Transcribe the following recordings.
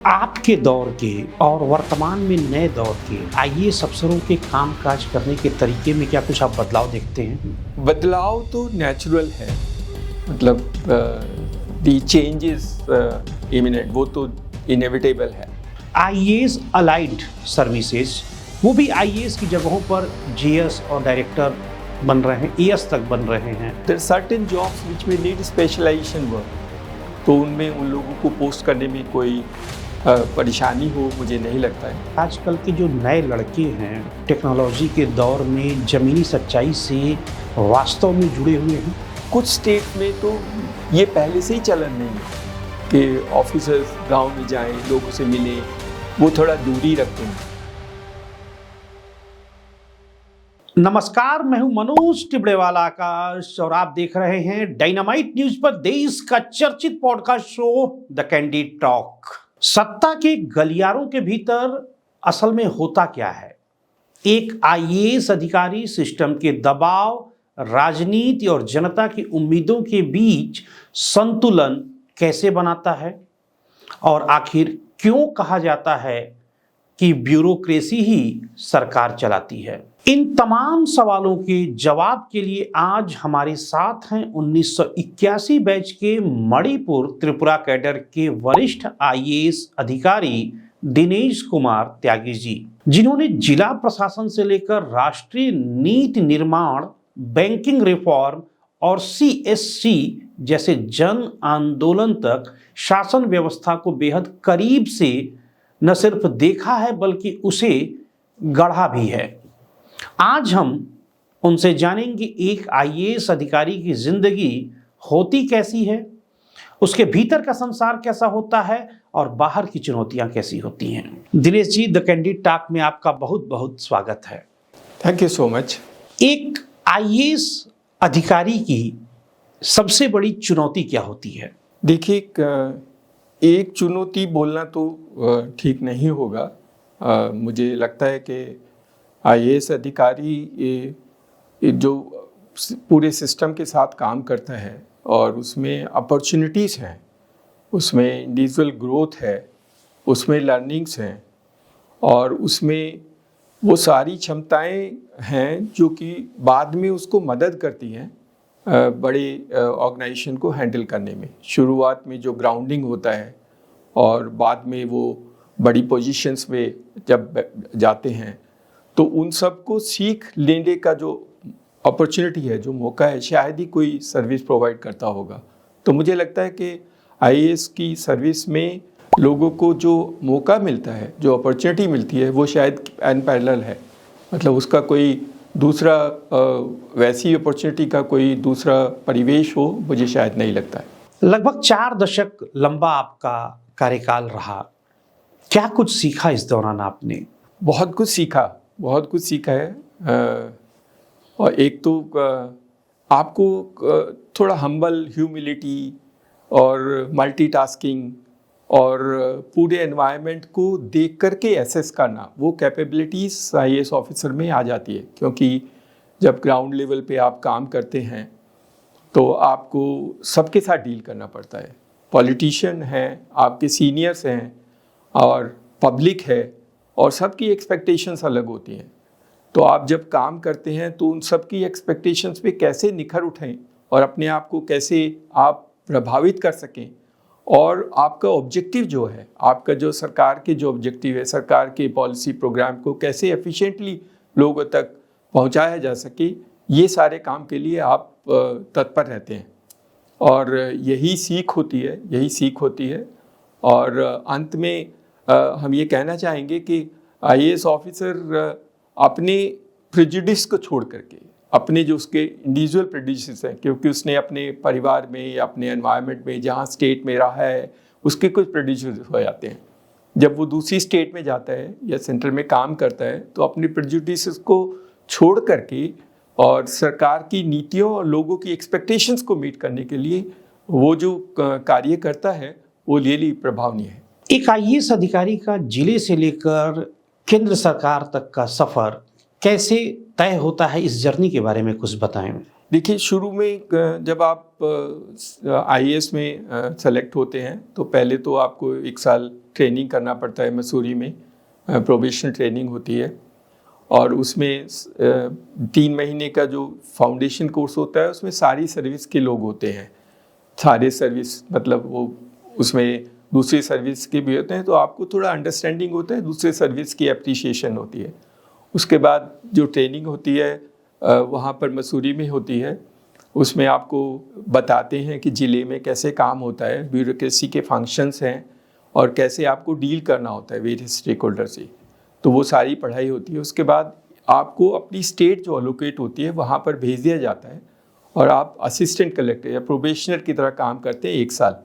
आपके दौर के और वर्तमान में नए दौर के आईएएस अफसरों के कामकाज करने के तरीके में क्या कुछ आप बदलाव देखते हैं? बदलाव तो नेचुरल है, मतलब दी चेंज इज इमिनेंट, वो तो इनएविटेबल है। आईएएस अलाइड सर्विसेज, वो भी आईएएस की जगहों पर जीएस और डायरेक्टर बन रहे हैं, एएस तक बन रहे हैं। देयर सर्टेन जॉब्स व्हिच में नीड स्पेशलाइजेशन वर्क, तो उनमें उन लोगों को पोस्ट करने में कोई परेशानी हो मुझे नहीं लगता है। आजकल के जो नए लड़के हैं टेक्नोलॉजी के दौर में ज़मीनी सच्चाई से वास्तव में जुड़े हुए हैं। कुछ स्टेट में तो ये पहले से ही चलन नहीं है कि ऑफिसर्स गांव में जाएं, लोगों से मिलें, वो थोड़ा दूरी रखते हैं। नमस्कार, मैं हूं मनोज टिबड़ेवाला आकाश और आप देख रहे हैं डायनामाइट न्यूज पर देश का चर्चित podcast show the candid talk. सत्ता के गलियारों के भीतर असल में होता क्या है? एक आईएएस अधिकारी सिस्टम के दबाव, राजनीति और जनता की उम्मीदों के बीच संतुलन कैसे बनाता है? और आखिर क्यों कहा जाता है कि ब्यूरोक्रेसी ही सरकार चलाती है? इन तमाम सवालों के जवाब के लिए आज हमारे साथ हैं 1981 बैच के मणिपुर त्रिपुरा कैडर के वरिष्ठ आईएएस अधिकारी दिनेश कुमार त्यागी जी, जिन्होंने जिला प्रशासन से लेकर राष्ट्रीय नीति निर्माण, बैंकिंग रिफॉर्म और सीएससी जैसे जन आंदोलन तक शासन व्यवस्था को बेहद करीब से न सिर्फ देखा है बल्कि उसे गढ़ा भी है। आज हम उनसे जानेंगे एक आईएएस अधिकारी की जिंदगी होती कैसी है, उसके भीतर का संसार कैसा होता है और बाहर की चुनौतियां कैसी होती हैं। Dinesh ji, the candid talk में आपका बहुत बहुत स्वागत है। Thank you so much. एक आईएएस अधिकारी की सबसे बड़ी चुनौती क्या होती है? देखिए, एक चुनौती बोलना तो ठीक नहीं होगा। मुझे लगता है कि आईएएस अधिकारी ये जो पूरे सिस्टम के साथ काम करता है और उसमें अपॉर्चुनिटीज़ हैं, उसमें इंडिविजुअल ग्रोथ है, उसमें लर्निंग्स हैं और उसमें वो सारी क्षमताएं हैं जो कि बाद में उसको मदद करती हैं बड़े ऑर्गेनाइजेशन को हैंडल करने में। शुरुआत में जो ग्राउंडिंग होता है और बाद में वो बड़ी पोजीशंस में जब जाते हैं तो उन सब को सीख लेने का जो अपॉर्चुनिटी है, जो मौका है, शायद ही कोई सर्विस प्रोवाइड करता होगा। तो मुझे लगता है कि आईएएस की सर्विस में लोगों को जो मौका मिलता है, जो अपॉर्चुनिटी मिलती है, वो शायद अनपैरेलल है। मतलब उसका कोई दूसरा वैसी अपॉर्चुनिटी का कोई दूसरा परिवेश हो, मुझे शायद नहीं लगता है। लगभग 4 दशक लंबा आपका कार्यकाल रहा, क्या कुछ सीखा इस दौरान आपने? बहुत कुछ सीखा है। और एक तो आपको थोड़ा हम्बल, ह्यूमिलिटी और मल्टीटास्किंग और पूरे एनवायरनमेंट को देख करके एसेस करना, वो कैपेबिलिटीज़ आईएएस ऑफिसर में आ जाती है। क्योंकि जब ग्राउंड लेवल पे आप काम करते हैं तो आपको सबके साथ डील करना पड़ता है। पॉलिटिशियन हैं, आपके सीनियर्स हैं और पब्लिक है और सबकी एक्सपेक्टेशंस अलग होती हैं। तो आप जब काम करते हैं तो उन सब की एक्सपेक्टेशंस पे कैसे निखर उठें और अपने आप को कैसे आप प्रभावित कर सकें और आपका ऑब्जेक्टिव जो है, आपका जो सरकार के जो ऑब्जेक्टिव है, सरकार के पॉलिसी प्रोग्राम को कैसे एफिशिएंटली लोगों तक पहुंचाया जा सके, ये सारे काम के लिए आप तत्पर रहते हैं और यही सीख होती है। और अंत में हम ये कहना चाहेंगे कि आईएएस ऑफिसर अपने प्रेजुडिस को छोड़ करके, अपने जो उसके इंडिविजुअल प्रेजुडिस हैं, क्योंकि उसने अपने परिवार में या अपने एनवायरनमेंट में जहाँ स्टेट में रहा है, उसके कुछ प्रेजुडिस हो जाते हैं। जब वो दूसरी स्टेट में जाता है या सेंटर में काम करता है तो अपने प्रेजुडिस को छोड़ करके और सरकार की नीतियों और लोगों की एक्सपेक्टेशंस को मीट करने के लिए वो जो कार्य करता है वो रियली प्रभावनीय है। एक आईएएस अधिकारी का जिले से लेकर केंद्र सरकार तक का सफर कैसे तय होता है, इस जर्नी के बारे में कुछ बताएं। देखिए, शुरू में जब आप आईएएस में सेलेक्ट होते हैं तो पहले तो आपको 1 साल ट्रेनिंग करना पड़ता है। मसूरी में प्रोबेशनल ट्रेनिंग होती है और उसमें 3 महीने का जो फाउंडेशन कोर्स होता है उसमें सारी सर्विस के लोग होते हैं। सारे सर्विस मतलब वो उसमें दूसरी सर्विस के भी होते हैं, तो आपको थोड़ा अंडरस्टैंडिंग होता है, दूसरे सर्विस की एप्रिसिएशन होती है। उसके बाद जो ट्रेनिंग होती है वहाँ पर मसूरी में होती है, उसमें आपको बताते हैं कि ज़िले में कैसे काम होता है, ब्यूरोक्रेसी के फंक्शंस हैं और कैसे आपको डील करना होता है वेरियस स्टेक होल्डर से। तो वो सारी पढ़ाई होती है। उसके बाद आपको अपनी स्टेट जो अलोकेट होती है वहाँ पर भेज दिया जाता है और आप असिस्टेंट कलेक्टर या प्रोबेशनर की तरह काम करते हैं 1 साल।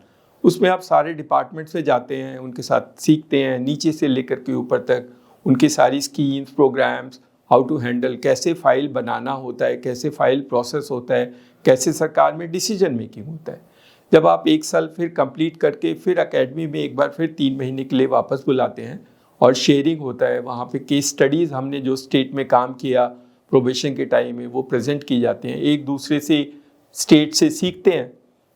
उसमें आप सारे डिपार्टमेंट्स में जाते हैं, उनके साथ सीखते हैं, नीचे से लेकर के ऊपर तक उनकी सारी schemes, programmes, how to handle, कैसे फाइल बनाना होता है, कैसे फाइल प्रोसेस होता है, कैसे सरकार में डिसीजन मेकिंग होता है। जब आप 1 साल फिर कंप्लीट करके फिर एकेडमी में एक बार फिर 3 महीने के लिए वापस बुलाते हैं और शेयरिंग होता है। वहाँ पे केस स्टडीज़ हमने जो स्टेट में काम किया प्रोबेशन के टाइम में वो प्रेजेंट की जाते हैं। एक दूसरे से स्टेट से सीखते हैं,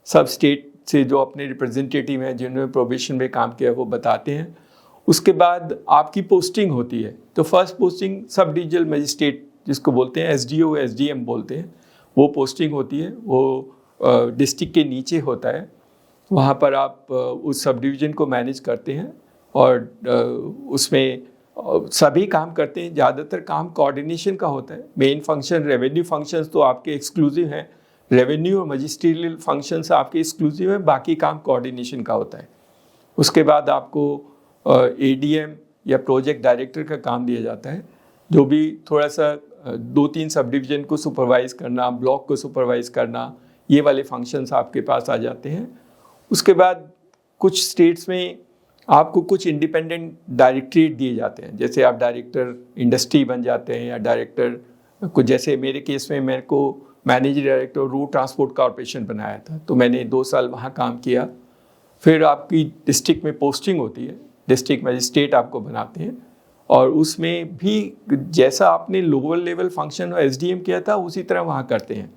सब स्टेट से जो अपने रिप्रेजेंटेटिव हैं जिन्होंने प्रोबेशन में काम किया वो बताते हैं। उसके बाद आपकी पोस्टिंग होती है। तो first posting sub divisional magistrate जिसको बोलते हैं, एसडीओ एसडीएम बोलते हैं, वो पोस्टिंग होती है। वो डिस्ट्रिक्ट के नीचे होता है। वहाँ पर आप उस सब डिवीज़न को मैनेज करते हैं और उसमें सभी काम करते हैं। ज़्यादातर काम कोऑर्डिनेशन का होता है। मेन फंक्शन रेवेन्यू फंक्शंस तो आपके एक्सक्लूसिव हैं, रेवेन्यू और मजिस्ट्रियल फंक्शंस आपके एक्सक्लूसिव हैं, बाकी काम कोऑर्डिनेशन का होता है। उसके बाद आपको एडीएम या प्रोजेक्ट डायरेक्टर का काम दिया जाता है, जो भी थोड़ा सा 2-3 सब डिवीज़न को सुपरवाइज़ करना, ब्लॉक को सुपरवाइज़ करना, ये वाले फंक्शंस आपके पास आ जाते हैं। उसके बाद कुछ स्टेट्स में आपको कुछ इंडिपेंडेंट डायरेक्टरेट दिए जाते हैं, जैसे आप डायरेक्टर इंडस्ट्री बन जाते हैं या डायरेक्टर कुछ, जैसे मेरे केस में मेरे को manager director road transport corporation बनाया था, तो मैंने 2 साल वहाँ काम किया। फिर आपकी डिस्ट्रिक्ट में पोस्टिंग होती है, डिस्ट्रिक्ट मजिस्ट्रेट आपको बनाते हैं और उसमें भी जैसा आपने लोअर लेवल फंक्शन एसडीएम किया था उसी तरह वहाँ करते हैं।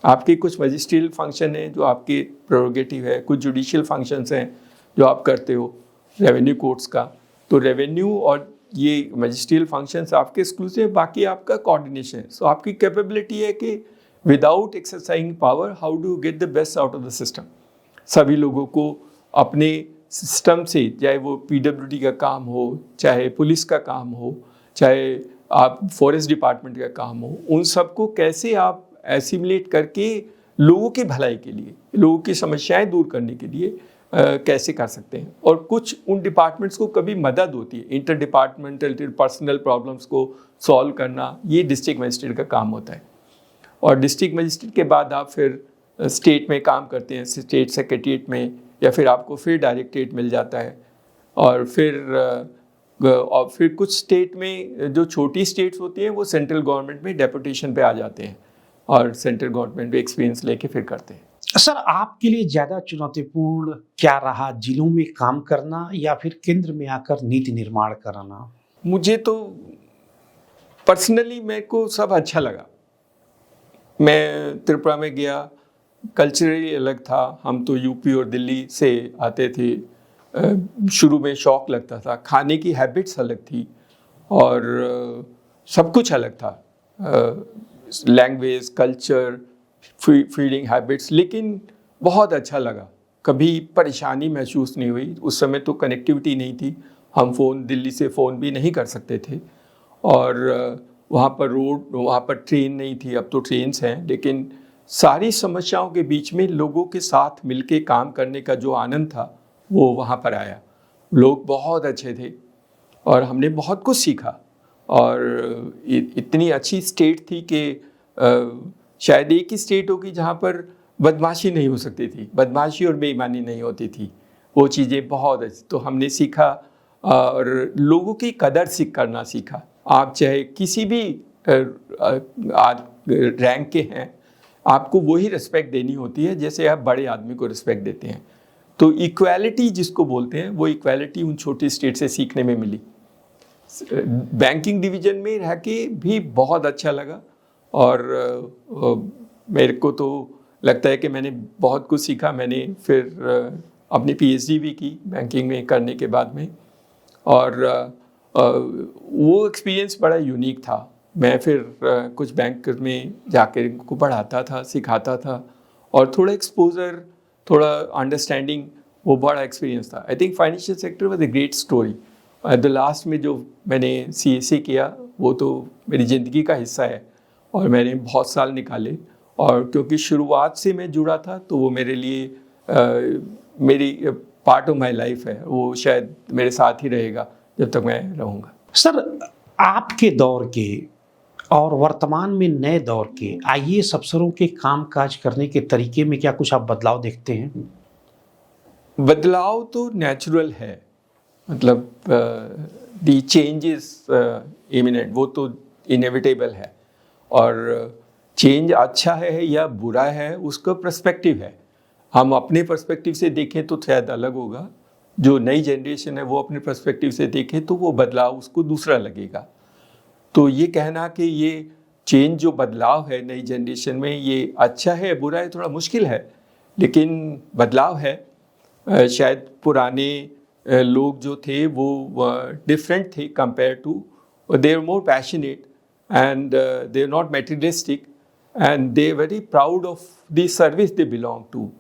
आपके कुछ मजिस्ट्रियल फंक्शन हैं जो आपके प्रोरोगेटिव है, कुछ जुडिशियल फंक्शंस हैं जो आप करते हो रेवेन्यू कोर्ट्स का। तो रेवेन्यू और ये मजिस्ट्रियल फंक्शंस आपके एक्सक्लूसिव, बाकी आपका कोऑर्डिनेशन है। सो आपकी कैपेबिलिटी है कि without exercising power how do get the best out of the system. सभी लोगों को अपने सिस्टम से, चाहे वो पीडब्ल्यूडी का काम हो, चाहे पुलिस का काम हो, चाहे आप फॉरेस्ट डिपार्टमेंट का काम हो, उन सबको कैसे आप एसिमुलेट करके लोगों की भलाई के लिए, लोगों की समस्याएं दूर करने के लिए कैसे कर सकते हैं। और कुछ उन डिपार्टमेंट्स को कभी मदद होती है, इंटर डिपार्टमेंटल पर्सनल प्रॉब्लम्स को सॉल्व करना, ये डिस्ट्रिक्ट मजिस्ट्रेट का काम होता है। और डिस्ट्रिक्ट मजिस्ट्रेट के बाद आप फिर स्टेट में काम करते हैं, स्टेट सेक्रेटरीट में, या फिर आपको फिर डायरेक्टरेट मिल जाता है। और फिर कुछ स्टेट में जो छोटी स्टेट्स होती हैं वो सेंट्रल गवर्नमेंट में डेपुटेशन पे आ जाते हैं और सेंट्रल गवर्नमेंट में एक्सपीरियंस लेके फिर करते हैं। सर, आपके लिए ज्यादा चुनौतीपूर्ण क्या रहा, जिलों में काम करना या फिर केंद्र में आकर नीति निर्माण करना? मुझे तो पर्सनली मेरे को सब अच्छा लगा। मैं त्रिपुरा में गया, कल्चरली अलग था। हम तो यूपी और दिल्ली से आते थे। शुरू में शौक लगता था, खाने की हैबिट्स अलग थी और सब कुछ अलग था, लैंग्वेज, कल्चर, फीडिंग हैबिट्स, लेकिन बहुत अच्छा लगा। कभी परेशानी महसूस नहीं हुई। उस समय तो कनेक्टिविटी नहीं थी, हम फ़ोन दिल्ली से फ़ोन भी नहीं कर सकते थे और वहाँ पर रोड, वहाँ पर ट्रेन नहीं थी। अब तो ट्रेन्स हैं, लेकिन सारी समस्याओं के बीच में लोगों के साथ मिलके काम करने का जो आनंद था वो वहाँ पर आया। लोग बहुत अच्छे थे और हमने बहुत कुछ सीखा। और इतनी अच्छी स्टेट थी कि शायद एक ही स्टेट होगी जहाँ पर बदमाशी नहीं हो सकती थी, बदमाशी और बेईमानी नहीं होती थी। वो चीज़ें बहुत अच्छी तो हमने सीखा और लोगों की कदर करना सीखा। आप चाहे किसी भी रैंक के हैं, आपको वही रिस्पेक्ट देनी होती है जैसे आप बड़े आदमी को रिस्पेक्ट देते हैं। तो इक्वालिटी जिसको बोलते हैं, वो इक्वालिटी उन छोटी स्टेट से सीखने में मिली। बैंकिंग डिवीज़न में रह के भी बहुत अच्छा लगा और मेरे को तो लगता है कि मैंने बहुत कुछ सीखा। मैंने फिर अपनी पीएचडी भी की बैंकिंग में करने के बाद में, और वो एक्सपीरियंस बड़ा यूनिक था। मैं फिर कुछ बैंक में जाकर इनको पढ़ाता था, सिखाता था, और थोड़ा एक्सपोजर, थोड़ा अंडरस्टैंडिंग, वो बड़ा एक्सपीरियंस था। I think financial sector was a great story. At the last में जो मैंने सीएसए किया वो तो मेरी ज़िंदगी का हिस्सा है, और मैंने बहुत साल निकाले, और क्योंकि शुरुआत से मैं जुड़ा था तो वो मेरे लिए मेरी पार्ट ऑफ माई लाइफ है। वो शायद मेरे साथ ही रहेगा जब तक मैं रहूँगा। सर, आपके दौर के और वर्तमान में नए दौर के आईएएस अफसरों के कामकाज करने के तरीके में क्या कुछ आप बदलाव देखते हैं? बदलाव तो नेचुरल है, मतलब दी चेंज इज इमिनेंट, वो तो इनएविटेबल है। और चेंज अच्छा है या बुरा है उसका पर्सपेक्टिव है। हम अपने पर्सपेक्टिव से देखें तो शायद अलग होगा, जो नई जनरेशन है वो अपने पर्सपेक्टिव से देखे तो वो बदलाव उसको दूसरा लगेगा। तो ये कहना कि ये चेंज जो बदलाव है नई जनरेशन में ये अच्छा है बुरा है थोड़ा मुश्किल है, लेकिन बदलाव है। शायद पुराने लोग जो थे वो डिफरेंट थे compare to, they are more passionate and they are not materialistic and they are very proud of the service they belong to.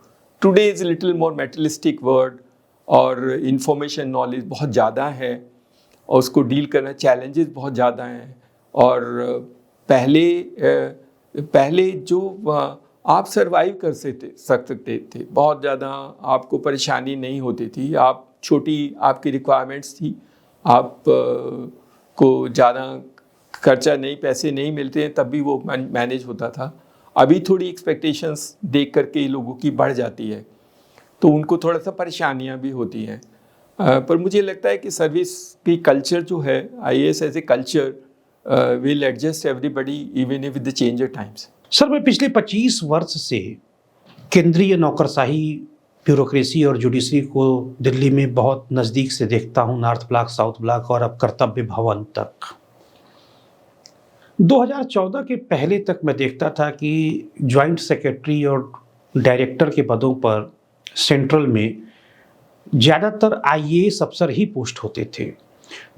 Today is little more materialistic world, और इंफॉर्मेशन नॉलेज बहुत ज़्यादा है, और उसको deal करना challenges बहुत ज़्यादा हैं। और पहले जो आप सरवाइव कर सकते थे, बहुत ज़्यादा आपको परेशानी नहीं होती थी, आप छोटी आपकी रिक्वायरमेंट्स थी, आप को ज़्यादा खर्चा नहीं, पैसे नहीं मिलते हैं तब भी वो मैनेज होता था। अभी थोड़ी एक्सपेक्टेशंस देख करके लोगों की बढ़ जाती है, तो उनको थोड़ा सा परेशानियां भी होती हैं। पर मुझे लगता है कि सर्विस की कल्चर जो है, IAS as a culture will adjust everybody even with the change of times. Sir, मैं पिछले 25 वर्ष से केंद्रीय नौकरशाही, ब्यूरोक्रेसी और जुडिशरी को दिल्ली में बहुत नज़दीक से देखता हूँ, नॉर्थ ब्लॉक, साउथ ब्लॉक और अब कर्तव्य भवन तक। 2014 के पहले तक मैं देखता था कि ज्वाइंट सेक्रेटरी और डायरेक्टर के पदों पर सेंट्रल में ज़्यादातर आईएएस अफसर ही पोस्ट होते थे।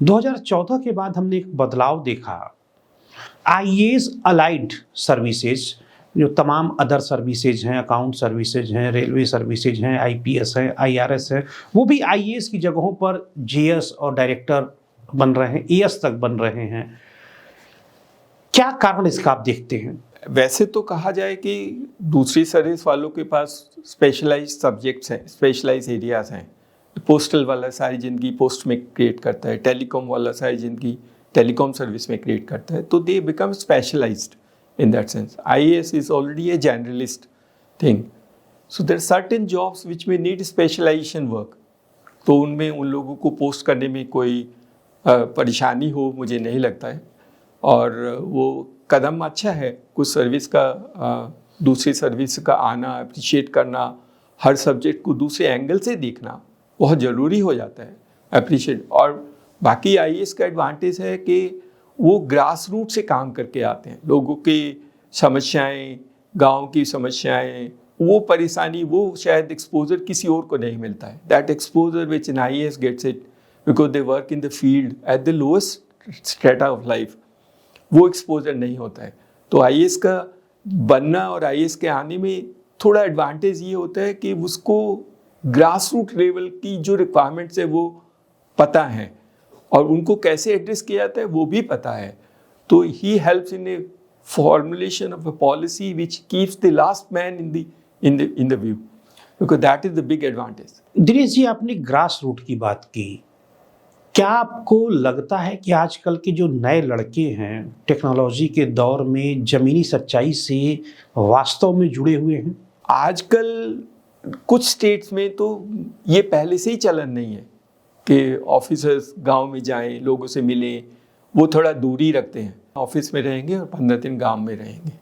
2014 के बाद हमने एक बदलाव देखा। आईएएस अलाइड सर्विसेज, जो तमाम अदर सर्विसेज हैं, अकाउंट सर्विसेज हैं, रेलवे सर्विसेज हैं, आईपीएस हैं, आईआरएस हैं, वो भी आईएएस की जगहों पर जेएस और डायरेक्टर बन रहे हैं, एएस तक बन रहे हैं। क्या कारण इसका आप देखते हैं? वैसे तो कहा जाए कि दूसरी सर्विस वालों के पास स्पेशलाइज्ड सब्जेक्ट्स हैं, स्पेशलाइज्ड एरियाज हैं। पोस्टल वाला सारी जिंदगी पोस्ट में क्रिएट करता है, टेलीकॉम वाला सारी जिंदगी टेलीकॉम सर्विस में क्रिएट करता है, तो they become specialised in that sense. IAS is already a generalist thing, so there are certain jobs which may need specialisation work, तो उनमें उन लोगों को पोस्ट करने में कोई परेशानी हो मुझे नहीं लगता है। और वो कदम अच्छा है, कुछ सर्विस का दूसरी सर्विस का आना, अप्रिशिएट करना, हर सब्जेक्ट को दूसरे एंगल से देखना बहुत ज़रूरी हो जाता है, अप्रिशिएट। और बाकी आईएएस का एडवांटेज है कि वो ग्रास रूट से काम करके आते हैं, लोगों की समस्याएं, गांव की समस्याएं, वो परेशानी, वो शायद एक्सपोजर किसी और को नहीं मिलता है। That exposure which an IAS gets it because they work in the field at the lowest strata of life, वो एक्सपोजर नहीं होता है। तो आईएएस का बनना और आईएएस के आने में थोड़ा एडवांटेज ये होता है कि उसको ग्रास रूट लेवल की जो रिक्वायरमेंट्स है वो पता है, और उनको कैसे एड्रेस किया जाता है वो भी पता है। तो he helps in a formulation of a policy which keeps the last man in the view, because that is the big advantage. Dinesh ji, आपने ग्रास रूट की बात की, क्या आपको लगता है कि आजकल के जो नए लड़के हैं टेक्नोलॉजी के दौर में ज़मीनी सच्चाई से वास्तव में जुड़े हुए हैं? आजकल कुछ स्टेट्स में तो ये पहले से ही चलन नहीं है कि ऑफिसर्स गांव में जाएं, लोगों से मिलें, वो थोड़ा दूरी रखते हैं। ऑफिस में रहेंगे और 15 दिन गांव में रहेंगे,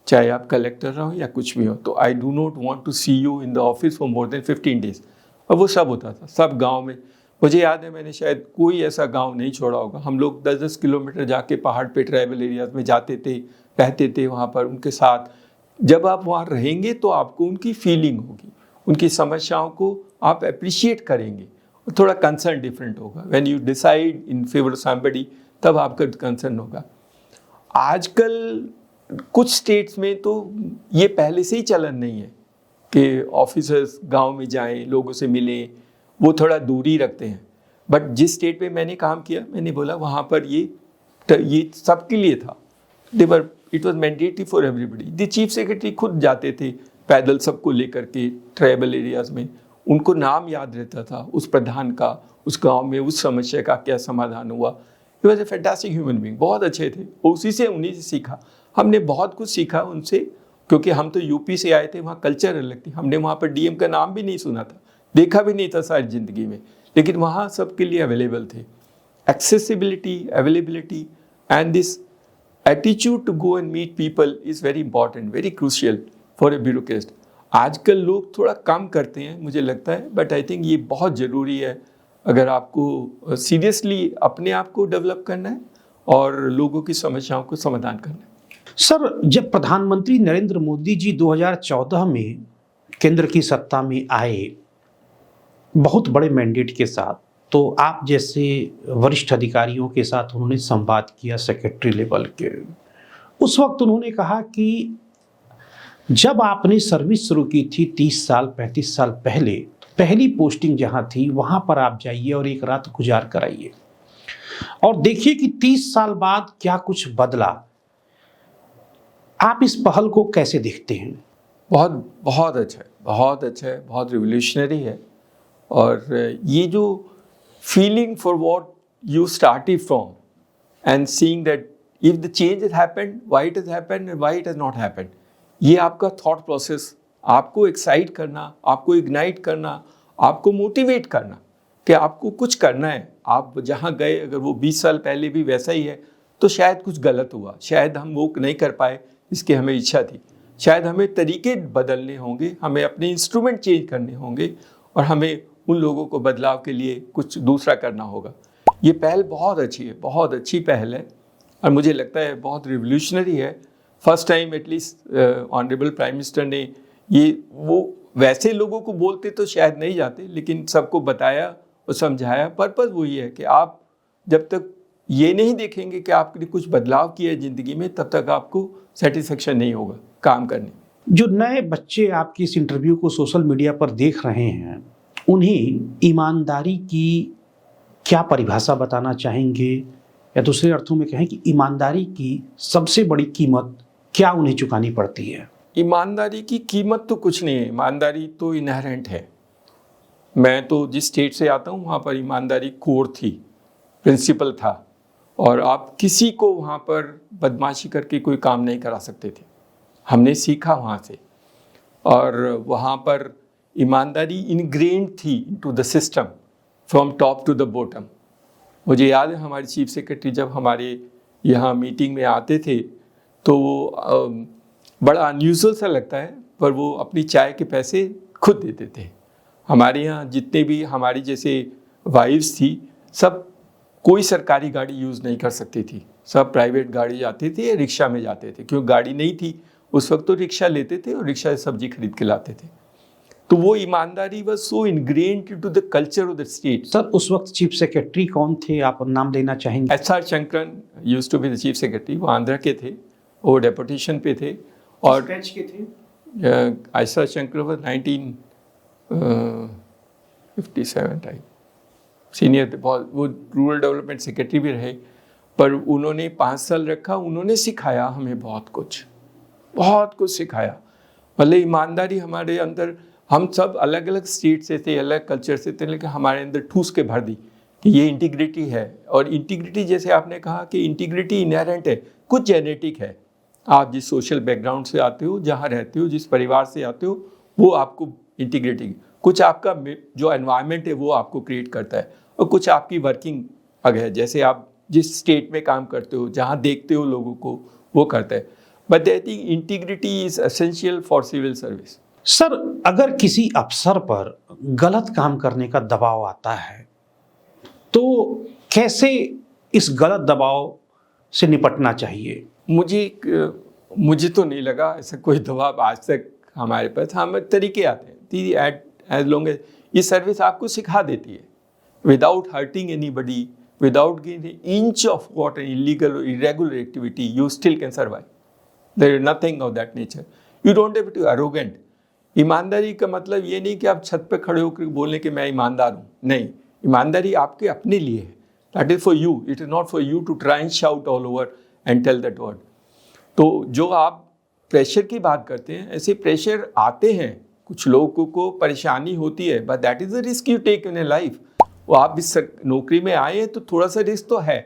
चाहे आप कलेक्टर रहो या कुछ भी हो। तो I do not want to see you in the office for more than 15 days. और वो सब होता था, सब गांव में। मुझे याद है मैंने शायद कोई ऐसा गांव नहीं छोड़ा होगा। हम लोग 10-10 किलोमीटर जाके पहाड़ पे ट्राइबल एरियाज में जाते थे, रहते थे वहाँ पर, उनके साथ जब आप वहाँ रहेंगे तो आपको उनकी फीलिंग होगी, उनकी समस्याओं को आप अप्रिशिएट करेंगे, थोड़ा कंसर्न डिफरेंट होगा। When you decide in favour of somebody, तब आपका कंसर्न होगा। आजकल कुछ स्टेट्स में तो ये पहले से ही चलन नहीं है कि ऑफिसर्स गांव में जाएं, लोगों से मिलें, वो थोड़ा दूरी रखते हैं। बट जिस स्टेट में मैंने काम किया, मैंने बोला वहाँ पर ये सबके लिए था। It was mandatory for everybody. The chief secretary खुद जाते थे पैदल सबको लेकर के ट्राइबल एरियाज में, उनको नाम याद रहता था उस प्रधान का, उस गांव में उस समस्या का क्या समाधान हुआ। He was a fantastic human being, बहुत अच्छे थे। उन्हीं से सीखा, हमने बहुत कुछ सीखा उनसे, क्योंकि हम तो यूपी से आए थे, वहाँ कल्चर अलग थी। हमने वहाँ पर डीएम का नाम भी नहीं सुना था, देखा भी नहीं था सारी जिंदगी में, लेकिन वहाँ सबके लिए अवेलेबल थे। Accessibility, availability and this attitude to go and meet people is very important, very crucial for a bureaucrat. आजकल लोग थोड़ा कम करते हैं मुझे लगता है, बट आई थिंक ये बहुत ज़रूरी है अगर आपको सीरियसली अपने आप को डेवलप करना है और लोगों की समस्याओं को समाधान करना है। सर, जब प्रधानमंत्री नरेंद्र मोदी जी 2014 में केंद्र की सत्ता में आए बहुत बड़े मैंडेट के साथ, तो आप जैसे वरिष्ठ अधिकारियों के साथ उन्होंने संवाद किया सेक्रेटरी लेवल के। उस वक्त उन्होंने कहा कि जब आपने सर्विस शुरू की थी 30 साल 35 साल पहले, पहली पोस्टिंग जहां थी वहां पर आप जाइए और एक रात गुजार कर आइए और देखिए कि 30 साल बाद क्या कुछ बदला। आप इस पहल को कैसे देखते हैं? बहुत अच्छा है, बहुत अच्छा है, बहुत रिवोल्यूशनरी है। और ये जो feeling for what you started from and seeing that if the change has happened, why it has happened and why it has not happened, ये आपका थॉट प्रोसेस, आपको एक्साइट करना, आपको इग्नाइट करना, आपको मोटिवेट करना कि आपको कुछ करना है। आप जहाँ गए अगर वो 20 साल पहले भी वैसा ही है तो शायद कुछ गलत हुआ, शायद हम वो नहीं कर पाए इसकी हमें इच्छा थी, शायद हमें तरीके बदलने होंगे, हमें अपने इंस्ट्रूमेंट चेंज करने होंगे और हमें उन लोगों को बदलाव के लिए कुछ दूसरा करना होगा। ये पहल बहुत अच्छी है, बहुत अच्छी पहल है और मुझे लगता है बहुत रिवोल्यूशनरी है। First time at least honourable prime minister ने ये, वो वैसे लोगों को बोलते तो शायद नहीं जाते, लेकिन सबको बताया और समझाया। पर्पज़ वही है कि आप जब तक ये नहीं देखेंगे कि आपने कुछ बदलाव किया है ज़िंदगी में, तब तक आपको सेटिस्फेक्शन नहीं होगा काम करने। जो नए बच्चे आपकी इस इंटरव्यू को सोशल मीडिया पर देख रहे हैं, उन्हें ईमानदारी की क्या परिभाषा बताना चाहेंगे, या दूसरे अर्थों में कहें कि ईमानदारी की सबसे बड़ी कीमत क्या उन्हें चुकानी पड़ती है? ईमानदारी की कीमत तो कुछ नहीं है, ईमानदारी तो इनहेरेंट है। मैं तो जिस स्टेट से आता हूँ वहाँ पर ईमानदारी कोर थी, प्रिंसिपल था, और आप किसी को वहाँ पर बदमाशी करके कोई काम नहीं करा सकते थे। हमने सीखा वहाँ से, और वहाँ पर ईमानदारी इनग्रेन्ड थी into the system from top to the bottom. मुझे याद है हमारे चीफ सेक्रेटरी जब हमारे यहाँ मीटिंग में आते थे तो बड़ा अनयूजुअल सा लगता है, पर वो अपनी चाय के पैसे खुद देते थे। हमारे यहाँ जितने भी हमारी जैसे वाइफ्स थी, सब कोई सरकारी गाड़ी यूज़ नहीं कर सकती थी, सब प्राइवेट गाड़ी जाते थे या रिक्शा में जाते थे, क्योंकि गाड़ी नहीं थी उस वक्त, तो रिक्शा लेते थे और रिक्शा से सब्जी खरीद के लाते थे। तो वो ईमानदारी was so ingrained into the culture of the state. Sir, उस वक्त चीफ सेक्रेटरी कौन थे, आप नाम लेना चाहेंगे? S R. Sankaran used to be the chief secretary, वो आंध्रा के थे, वो डेपुटेशन पे थे। और बैच के थे? SR. Shankar was 1957 type, senior थे बहुत। वो रूरल डेवलपमेंट सेक्रेटरी भी रहे, पर उन्होंने 5 साल रखा। उन्होंने सिखाया हमें बहुत कुछ सिखाया। भले ईमानदारी हमारे अंदर, हम सब अलग अलग स्टेट से थे, अलग कल्चर से थे, लेकिन हमारे अंदर ठूस के भर दी कि ये इंटीग्रिटी है। और इंटीग्रिटी, जैसे आपने कहा कि इंटीग्रिटी इनहेरेंट है, कुछ जेनेटिक है। आप जिस सोशल बैकग्राउंड से आते हो, जहाँ रहते हो, जिस परिवार से आते हो, वो आपको इंटीग्रिटी, कुछ आपका जो एनवायरनमेंट है वो आपको क्रिएट करता है, और कुछ आपकी वर्किंग है, जैसे आप जिस स्टेट में काम करते हो, जहाँ देखते हो लोगों को, वो करता है। But I think integrity is essential for civil service. Sir, अगर किसी अफसर पर गलत काम करने का दबाव आता है तो कैसे इस गलत दबाव से निपटना चाहिए? मुझे मुझे तो नहीं लगा ऐसा कोई दबाव आज तक हमारे पास। हमें तरीके आते हैं, एज लॉन्ग एज ये सर्विस आपको सिखा देती है, without hurting anybody, without gaining an inch of what an illegal or irregular activity, you still can survive. There is nothing of that nature. You don't have to be arrogant. ईमानदारी का मतलब ये नहीं कि आप छत पे खड़े होकर बोलें कि मैं ईमानदार हूँ, नहीं, ईमानदारी आपके अपने लिए है, that is for you, it is not for you to try and shout all over and tell that word. तो जो आप प्रेशर की बात करते हैं, ऐसे प्रेशर आते हैं, कुछ लोगों को परेशानी होती है, but that is the risk you take in a life. वो आप इस नौकरी में आए हैं तो थोड़ा सा रिस्क तो है,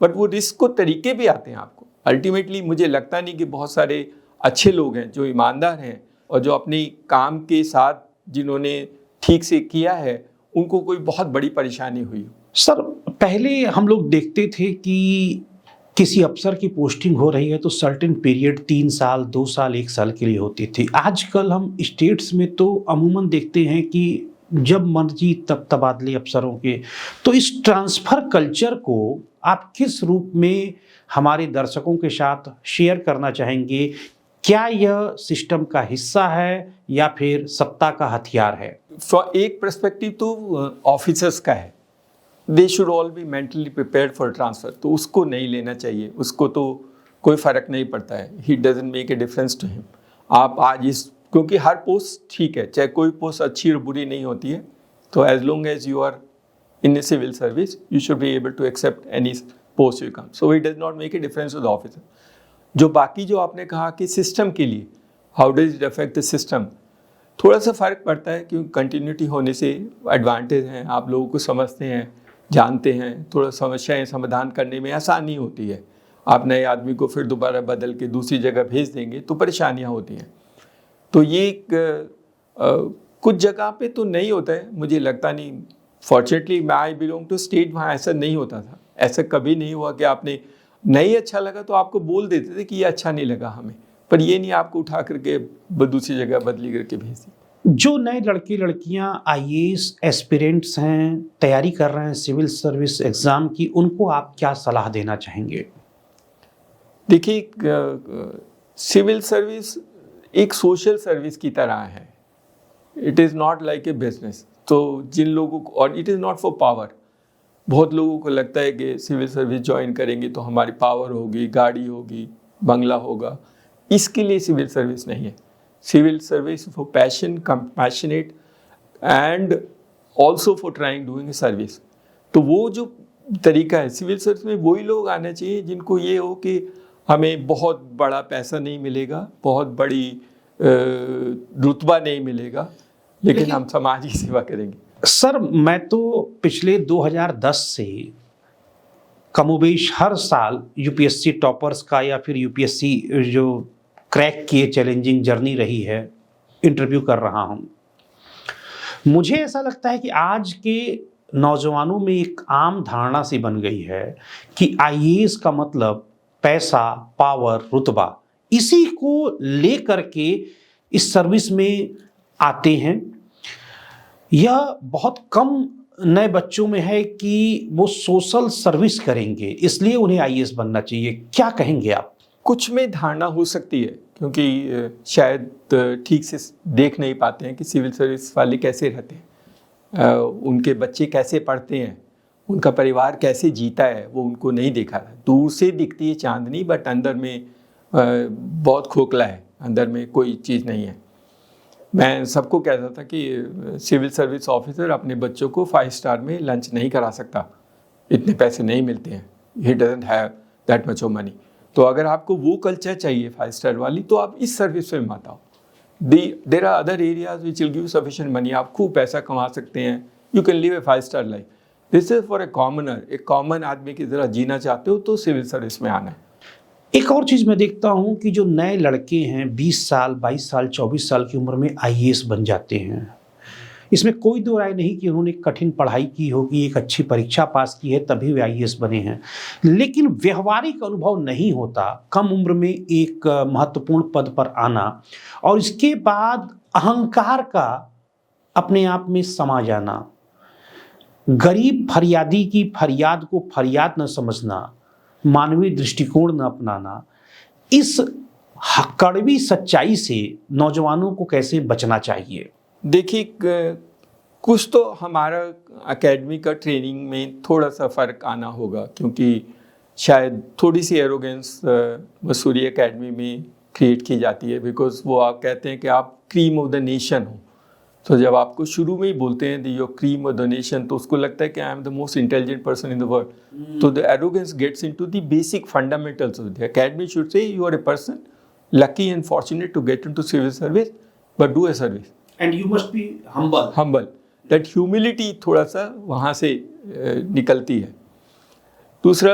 बट वो रिस्क को तरीके भी आते हैं आपको। अल्टीमेटली मुझे लगता नहीं कि बहुत सारे अच्छे लोग हैं जो ईमानदार हैं और जो अपनी काम के साथ जिन्होंने ठीक से किया है उनको कोई बहुत बड़ी परेशानी हुई हो। सर, पहले हम लोग देखते थे कि किसी अफसर की पोस्टिंग हो रही है तो सर्टेन पीरियड 3 साल, 2 साल, 1 साल के लिए होती थी। आजकल हम स्टेट्स में तो अमूमन देखते हैं कि जब मर्जी तब तबादले अफसरों के। तो इस ट्रांसफर कल्चर को आप किस रूप में हमारे दर्शकों के साथ शेयर करना चाहेंगे? क्या यह सिस्टम का हिस्सा है या फिर सत्ता का हथियार है? एक पर्सपेक्टिव तो ऑफिसर्स का है, they should all be mentally prepared for transfer, तो उसको नहीं लेना चाहिए, उसको तो कोई फ़र्क नहीं पड़ता है, he doesn't make a difference to him. आप आज इस, क्योंकि हर पोस्ट ठीक है, चाहे कोई पोस्ट अच्छी और बुरी नहीं होती है, तो as long as you are in a civil service you should be able to accept any post you come, so it does not make a difference to the officer. जो बाकी जो आपने कहा कि सिस्टम के लिए how does it affect the system, थोड़ा सा फ़र्क पड़ता है, क्योंकि कंटिन्यूटी होने से एडवांटेज हैं, आप लोगों को समझते हैं, जानते हैं, थोड़ा समस्याएं समाधान करने में आसानी होती है। आप नए आदमी को फिर दोबारा बदल के दूसरी जगह भेज देंगे तो परेशानियाँ होती हैं। तो ये कुछ जगह पे तो नहीं होता है, मुझे लगता नहीं। फॉर्चुनेटली मैं आई बिलोंग टू स्टेट, वहाँ ऐसा नहीं होता था, ऐसा कभी नहीं हुआ कि आपने नहीं अच्छा लगा तो आपको बोल देते थे कि ये अच्छा नहीं लगा हमें, पर ये नहीं आपको उठा करके दूसरी जगह बदली करके भेज दी। जो नए लड़के लड़कियां आईएएस एस्पिरेंट्स हैं, तैयारी कर रहे हैं सिविल सर्विस एग्ज़ाम की, उनको आप क्या सलाह देना चाहेंगे? देखिए, सिविल सर्विस एक सोशल सर्विस की तरह है, it is not like a business. तो जिन लोगों को, और it is not for power, बहुत लोगों को लगता है कि सिविल सर्विस ज्वाइन करेंगे तो हमारी पावर होगी, गाड़ी होगी, बंगला होगा, इसके लिए सिविल सर्विस नहीं है। Civil service for passion, compassionate and also for trying doing service. तो वो जो तरीका है सिविल सर्विस में, वही लोग आने चाहिए जिनको ये हो कि हमें बहुत बड़ा पैसा नहीं मिलेगा, बहुत बड़ी रुतबा नहीं मिलेगा, लेकिन हम समाज की सेवा करेंगे। सर, मैं तो पिछले 2010 से कमोबेश हर साल यूपीएससी टॉपर्स का या फिर यूपीएससी जो क्रैक किए चैलेंजिंग जर्नी रही है, इंटरव्यू कर रहा हूं। मुझे ऐसा लगता है कि आज के नौजवानों में एक आम धारणा सी बन गई है कि आईएएस का मतलब पैसा, पावर, रुतबा, इसी को लेकर के इस सर्विस में आते हैं। यह बहुत कम नए बच्चों में है कि वो सोशल सर्विस करेंगे, इसलिए उन्हें आईएएस बनना चाहिए। क्या कहेंगे आप? कुछ में धारणा हो सकती है, क्योंकि शायद ठीक से देख नहीं पाते हैं कि सिविल सर्विस वाले कैसे रहते हैं, उनके बच्चे कैसे पढ़ते हैं, उनका परिवार कैसे जीता है, वो उनको नहीं देखा था। दूर से दिखती है चांदनी, बट अंदर में बहुत खोखला है, अंदर में कोई चीज़ नहीं है। मैं सबको कहता था कि सिविल सर्विस ऑफिसर अपने बच्चों को 5 स्टार में लंच नहीं करा सकता, इतने पैसे नहीं मिलते हैं, he doesn't have that much of money. तो अगर आपको वो कल्चर चाहिए 5 स्टार वाली, तो आप इस सर्विस में मत आओ। There are other areas which will give sufficient money, आप खूब पैसा कमा सकते हैं, you can live a 5 star life. This is for a commoner, एक कॉमन आदमी की तरह जीना चाहते हो तो सिविल सर्विस में आना है। एक और चीज़ मैं देखता हूं कि जो नए लड़के हैं 20 साल, 22 साल, 24 साल की उम्र में आईएएस बन जाते हैं। इसमें कोई दो राय नहीं कि उन्होंने कठिन पढ़ाई की होगी, एक अच्छी परीक्षा पास की है, तभी वे आईएएस बने हैं, लेकिन व्यवहारिक अनुभव नहीं होता कम उम्र में एक महत्वपूर्ण पद पर आना, और इसके बाद अहंकार का अपने आप में समा जाना, गरीब फरियादी की फरियाद को फरियाद न समझना, मानवीय दृष्टिकोण न अपनाना, इस कड़वी सच्चाई से नौजवानों को कैसे बचना चाहिए? देखिए, कुछ तो हमारा एकेडमी का ट्रेनिंग में थोड़ा सा फ़र्क आना होगा, क्योंकि शायद थोड़ी सी एरोगेंस मसूरी एकेडमी में क्रिएट की जाती है, बिकॉज वो आप कहते हैं कि आप क्रीम ऑफ द नेशन हो। तो जब आपको शुरू में ही बोलते हैं the your cream of the nation, तो उसको लगता है कि I am the most intelligent person in the world. तो the arrogance gets into the basic fundamentals of the academy should say you are a person lucky and fortunate to get into civil service, but do a service. And you must be humble. Humble. That humility थोड़ा सा वहाँ से निकलती है। दूसरा,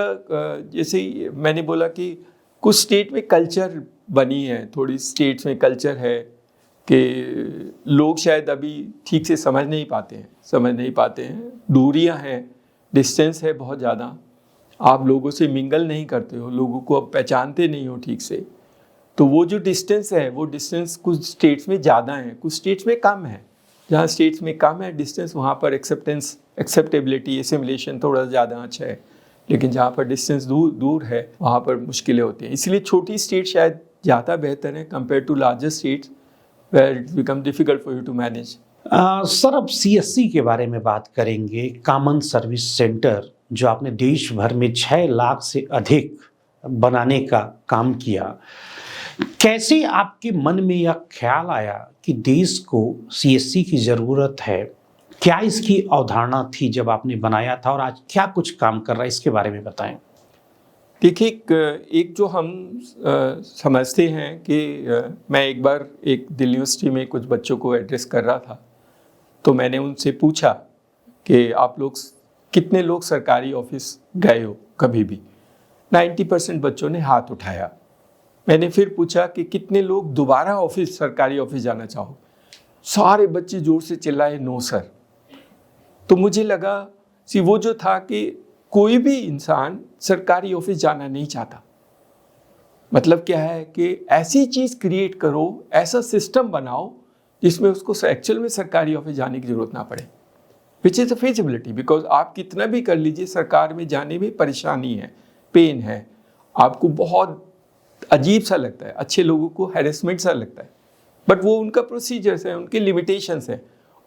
जैसे मैंने बोला कि कुछ स्टेट में कल्चर बनी है, थोड़ी स्टेट्स में कल्चर है कि लोग शायद अभी ठीक से समझ नहीं पाते हैं, दूरियां हैं, डिस्टेंस है बहुत ज़्यादा, आप लोगों से मिंगल नहीं करते हो, लोगों को अब पहचानते नहीं हो ठीक से। तो वो जो डिस्टेंस है, वो डिस्टेंस कुछ स्टेट्स में ज़्यादा है, कुछ स्टेट्स में कम है। जहाँ स्टेट्स में कम है डिस्टेंस, वहाँ पर एक्सेप्टेबिलिटी, एसिमिलेशन थोड़ा ज़्यादा अच्छा है, लेकिन जहाँ पर डिस्टेंस दूर है वहाँ पर मुश्किलें होती हैं। इसलिए छोटी स्टेट शायद ज़्यादा बेहतर है compare to larger states where it become difficult for you to manage. Sir, अब CSC के बारे में बात करेंगे, कॉमन सर्विस सेंटर, जो आपने देश भर में 6 लाख से अधिक बनाने का काम किया। कैसे आपके मन में यह ख्याल आया कि देश को CSC की ज़रूरत है? क्या इसकी अवधारणा थी जब आपने बनाया था, और आज क्या कुछ काम कर रहा है, इसके बारे में बताएं। देखिए, एक जो हम समझते हैं कि मैं एक बार एक दिल्ली यूनिवर्सिटी में कुछ बच्चों को एड्रेस कर रहा था, तो मैंने उनसे पूछा कि आप लोग कितने लोग सरकारी ऑफिस गए हो कभी भी। 90% बच्चों ने हाथ उठाया। मैंने फिर पूछा कि कितने लोग दोबारा सरकारी ऑफिस जाना चाहो। सारे बच्चे जोर से चिल्लाए, नो सर। तो मुझे लगा कि वो जो था कि कोई भी इंसान सरकारी ऑफिस जाना नहीं चाहता। मतलब क्या है कि ऐसी चीज़ क्रिएट करो, ऐसा सिस्टम बनाओ जिसमें उसको एक्चुअल में सरकारी ऑफिस जाने की जरूरत ना पड़े, which is a feasibility. Because आप कितना भी कर लीजिए, सरकार में जाने में परेशानी है, पेन है, आपको बहुत अजीब सा लगता है, अच्छे लोगों को हैरेसमेंट सा लगता है, बट वो उनका प्रोसीजर्स है, उनके लिमिटेशंस हैं।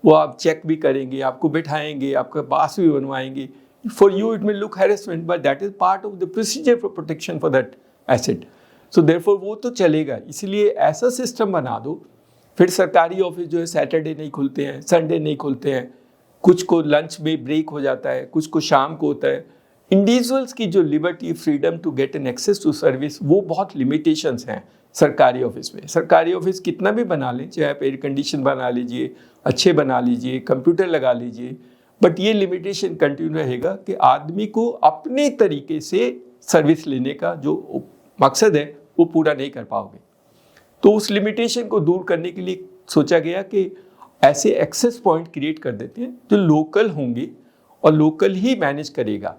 वो आप चेक भी करेंगे, आपको बिठाएंगे, आपका पास भी बनवाएंगे। For you it may look harassment, but that is part of the procedure for protection for that asset. So therefore वो तो चलेगा। इसलिए ऐसा सिस्टम बना दो। फिर सरकारी ऑफिस जो है सैटरडे नहीं खुलते हैं, संडे नहीं खुलते हैं, कुछ को लंच में ब्रेक हो जाता है, कुछ को शाम को होता है। इंडिविजुअल्स की जो liberty, freedom to get an access to service, वो बहुत लिमिटेशंस हैं सरकारी ऑफिस में। सरकारी ऑफिस कितना भी बना लें, चाहे आप एयर कंडीशन बना लीजिए, अच्छे बना लीजिए, कंप्यूटर लगा लीजिए, बट ये लिमिटेशन कंटिन्यू रहेगा कि आदमी को अपने तरीके से सर्विस लेने का जो मकसद है वो पूरा नहीं कर पाओगे। तो उस लिमिटेशन को दूर करने के लिए सोचा गया कि ऐसे एक्सेस पॉइंट क्रिएट कर देते हैं जो लोकल होंगे और लोकल ही मैनेज करेगा,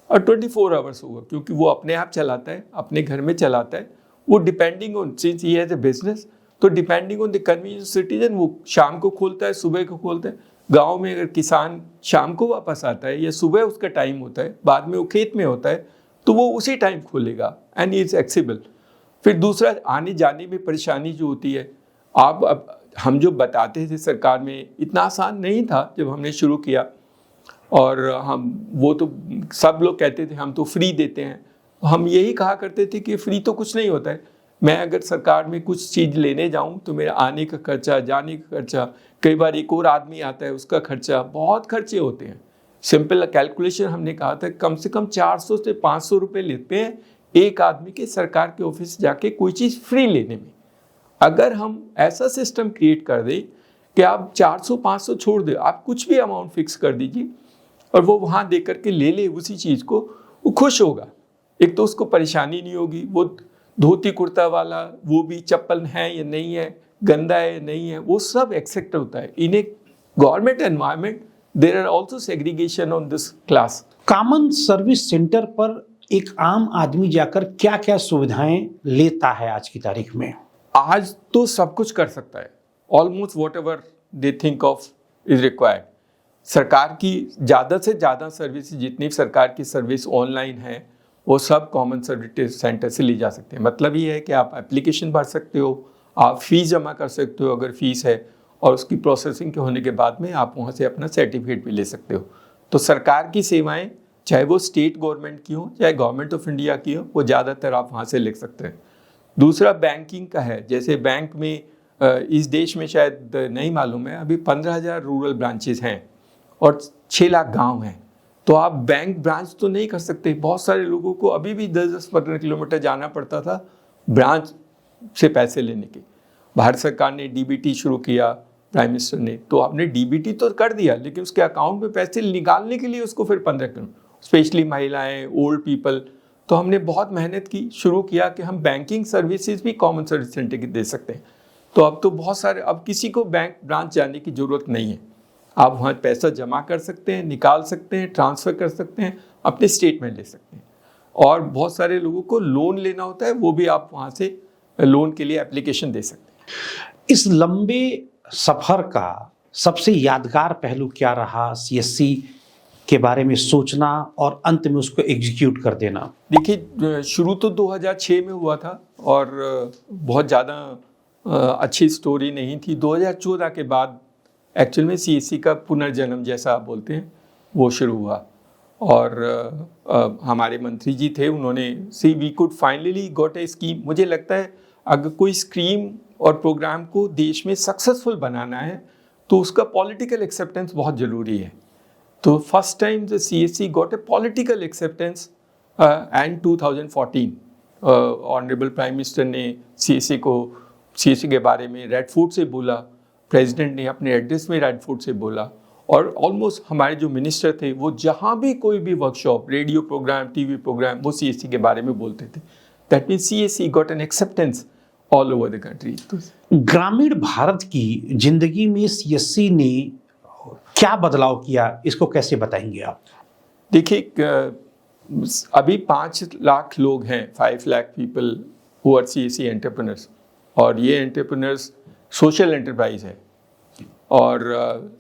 और 24 आवर्स होगा, क्योंकि वो अपने आप चलाता है, अपने घर में चलाता है। वो depending on, since he has a business, तो depending on the convenience citizen, वो शाम को खोलता है, सुबह को खोलता है। गांव में अगर किसान शाम को वापस आता है या सुबह उसका टाइम होता है, बाद में वो खेत में होता है, तो वो उसी टाइम खोलेगा एंड इज एक्सेसिबल। फिर दूसरा, आने जाने में परेशानी जो होती है, अब हम जो बताते थे सरकार में, इतना आसान नहीं था जब हमने शुरू किया। और वो तो सब लोग कहते थे हम तो फ्री देते हैं। हम यही कहा करते थे कि फ्री तो कुछ नहीं होता है। मैं अगर सरकार में कुछ चीज़ लेने जाऊं तो मेरा आने का खर्चा, जाने का खर्चा, कई बार एक और आदमी आता है उसका खर्चा, बहुत खर्चे होते हैं। सिंपल कैलकुलेशन हमने कहा था, कम से कम 400 से 500 रुपये लेते हैं एक आदमी के सरकार के ऑफिस जाके कोई चीज़ फ्री लेने में। अगर हम ऐसा सिस्टम क्रिएट कर दें कि आप 400-500 छोड़ दें, आप कुछ भी अमाउंट फिक्स कर दीजिए और वो वहाँ दे करके ले ले उसी चीज़ को, वो खुश होगा। एक तो उसको परेशानी नहीं होगी, वो धोती कुर्ता वाला, वो भी चप्पल है या नहीं है, गंदा है या नहीं है, वो सब एक्सेप्ट होता है। In a government environment there are also segregation on this class. Common service centre पर एक आम आदमी जाकर क्या क्या सुविधाएं लेता है आज की तारीख में? आज तो सब कुछ कर सकता है, almost what ever they think of is required. सरकार की ज़्यादा से ज़्यादा सर्विस, जितनी सरकार की सर्विस ऑनलाइन है, वो सब कॉमन सर्विस सेंटर से ले जा सकते हैं। मतलब ये है कि आप एप्लीकेशन भर सकते हो, आप फीस जमा कर सकते हो अगर फीस है, और उसकी प्रोसेसिंग के होने के बाद में आप वहाँ से अपना सर्टिफिकेट भी ले सकते हो। तो सरकार की सेवाएं, चाहे वो स्टेट गवर्नमेंट की हो चाहे गवर्नमेंट ऑफ इंडिया की हो, वो ज़्यादातर आप वहाँ से ले सकते हैं। दूसरा बैंकिंग का है। जैसे बैंक में इस देश में शायद नहीं मालूम है, अभी 15,000 रूरल ब्रांचेस हैं और 6 लाख गांव हैं। तो आप बैंक ब्रांच तो नहीं कर सकते। बहुत सारे लोगों को अभी भी 10-15 किलोमीटर जाना पड़ता था ब्रांच से पैसे लेने के। भारत सरकार ने डीबीटी शुरू किया, प्राइम मिनिस्टर ने, तो आपने डीबीटी तो कर दिया, लेकिन उसके अकाउंट में पैसे निकालने के लिए उसको फिर 15 किलोमीटर, स्पेशली महिलाएं, ओल्ड पीपल। तो हमने बहुत मेहनत की, शुरू किया कि हम बैंकिंग सर्विसेज भी कॉमन सर्विस सेंटर की दे सकते हैं। तो अब तो बहुत सारे, अब किसी को बैंक ब्रांच जाने की ज़रूरत नहीं है। आप वहाँ पैसा जमा कर सकते हैं, निकाल सकते हैं, ट्रांसफ़र कर सकते हैं, अपने स्टेटमेंट ले सकते हैं। और बहुत सारे लोगों को लोन लेना होता है, वो भी आप वहाँ से लोन के लिए एप्लीकेशन दे सकते हैं। इस लंबे सफर का सबसे यादगार पहलू क्या रहा, सीएससी के बारे में सोचना और अंत में उसको एग्जीक्यूट कर देना? देखिए, शुरू तो 2006 में हुआ था और बहुत ज़्यादा अच्छी स्टोरी नहीं थी। 2014 के बाद एक्चुअल में सीएससी का पुनर्जन्म जैसा आप बोलते हैं वो शुरू हुआ। और हमारे मंत्री जी थे, उन्होंने we could finally got a scheme. मुझे लगता है अगर कोई स्कीम और प्रोग्राम को देश में सक्सेसफुल बनाना है तो उसका पॉलिटिकल एक्सेप्टेंस बहुत ज़रूरी है। तो first time the CSC got a political acceptance and 2014 honourable prime minister ने सीएससी के बारे में रेड फोर्ट से बोला, प्रेसिडेंट ने अपने एड्रेस में रेड फोर्ट से बोला, और ऑलमोस्ट हमारे जो मिनिस्टर थे वो जहाँ भी कोई भी workshop, radio program, TV program, वो सीएससी के बारे में बोलते थे। That means CSC got an acceptance all over the country. ग्रामीण भारत की जिंदगी में सीएससी ने क्या बदलाव किया, इसको कैसे बताएंगे आप? देखिए, अभी 5 लाख लोग हैं, 5 lakh people who are CSC entrepreneurs, और ये एंटरप्रेन्योर्स सोशल एंटरप्राइज है। और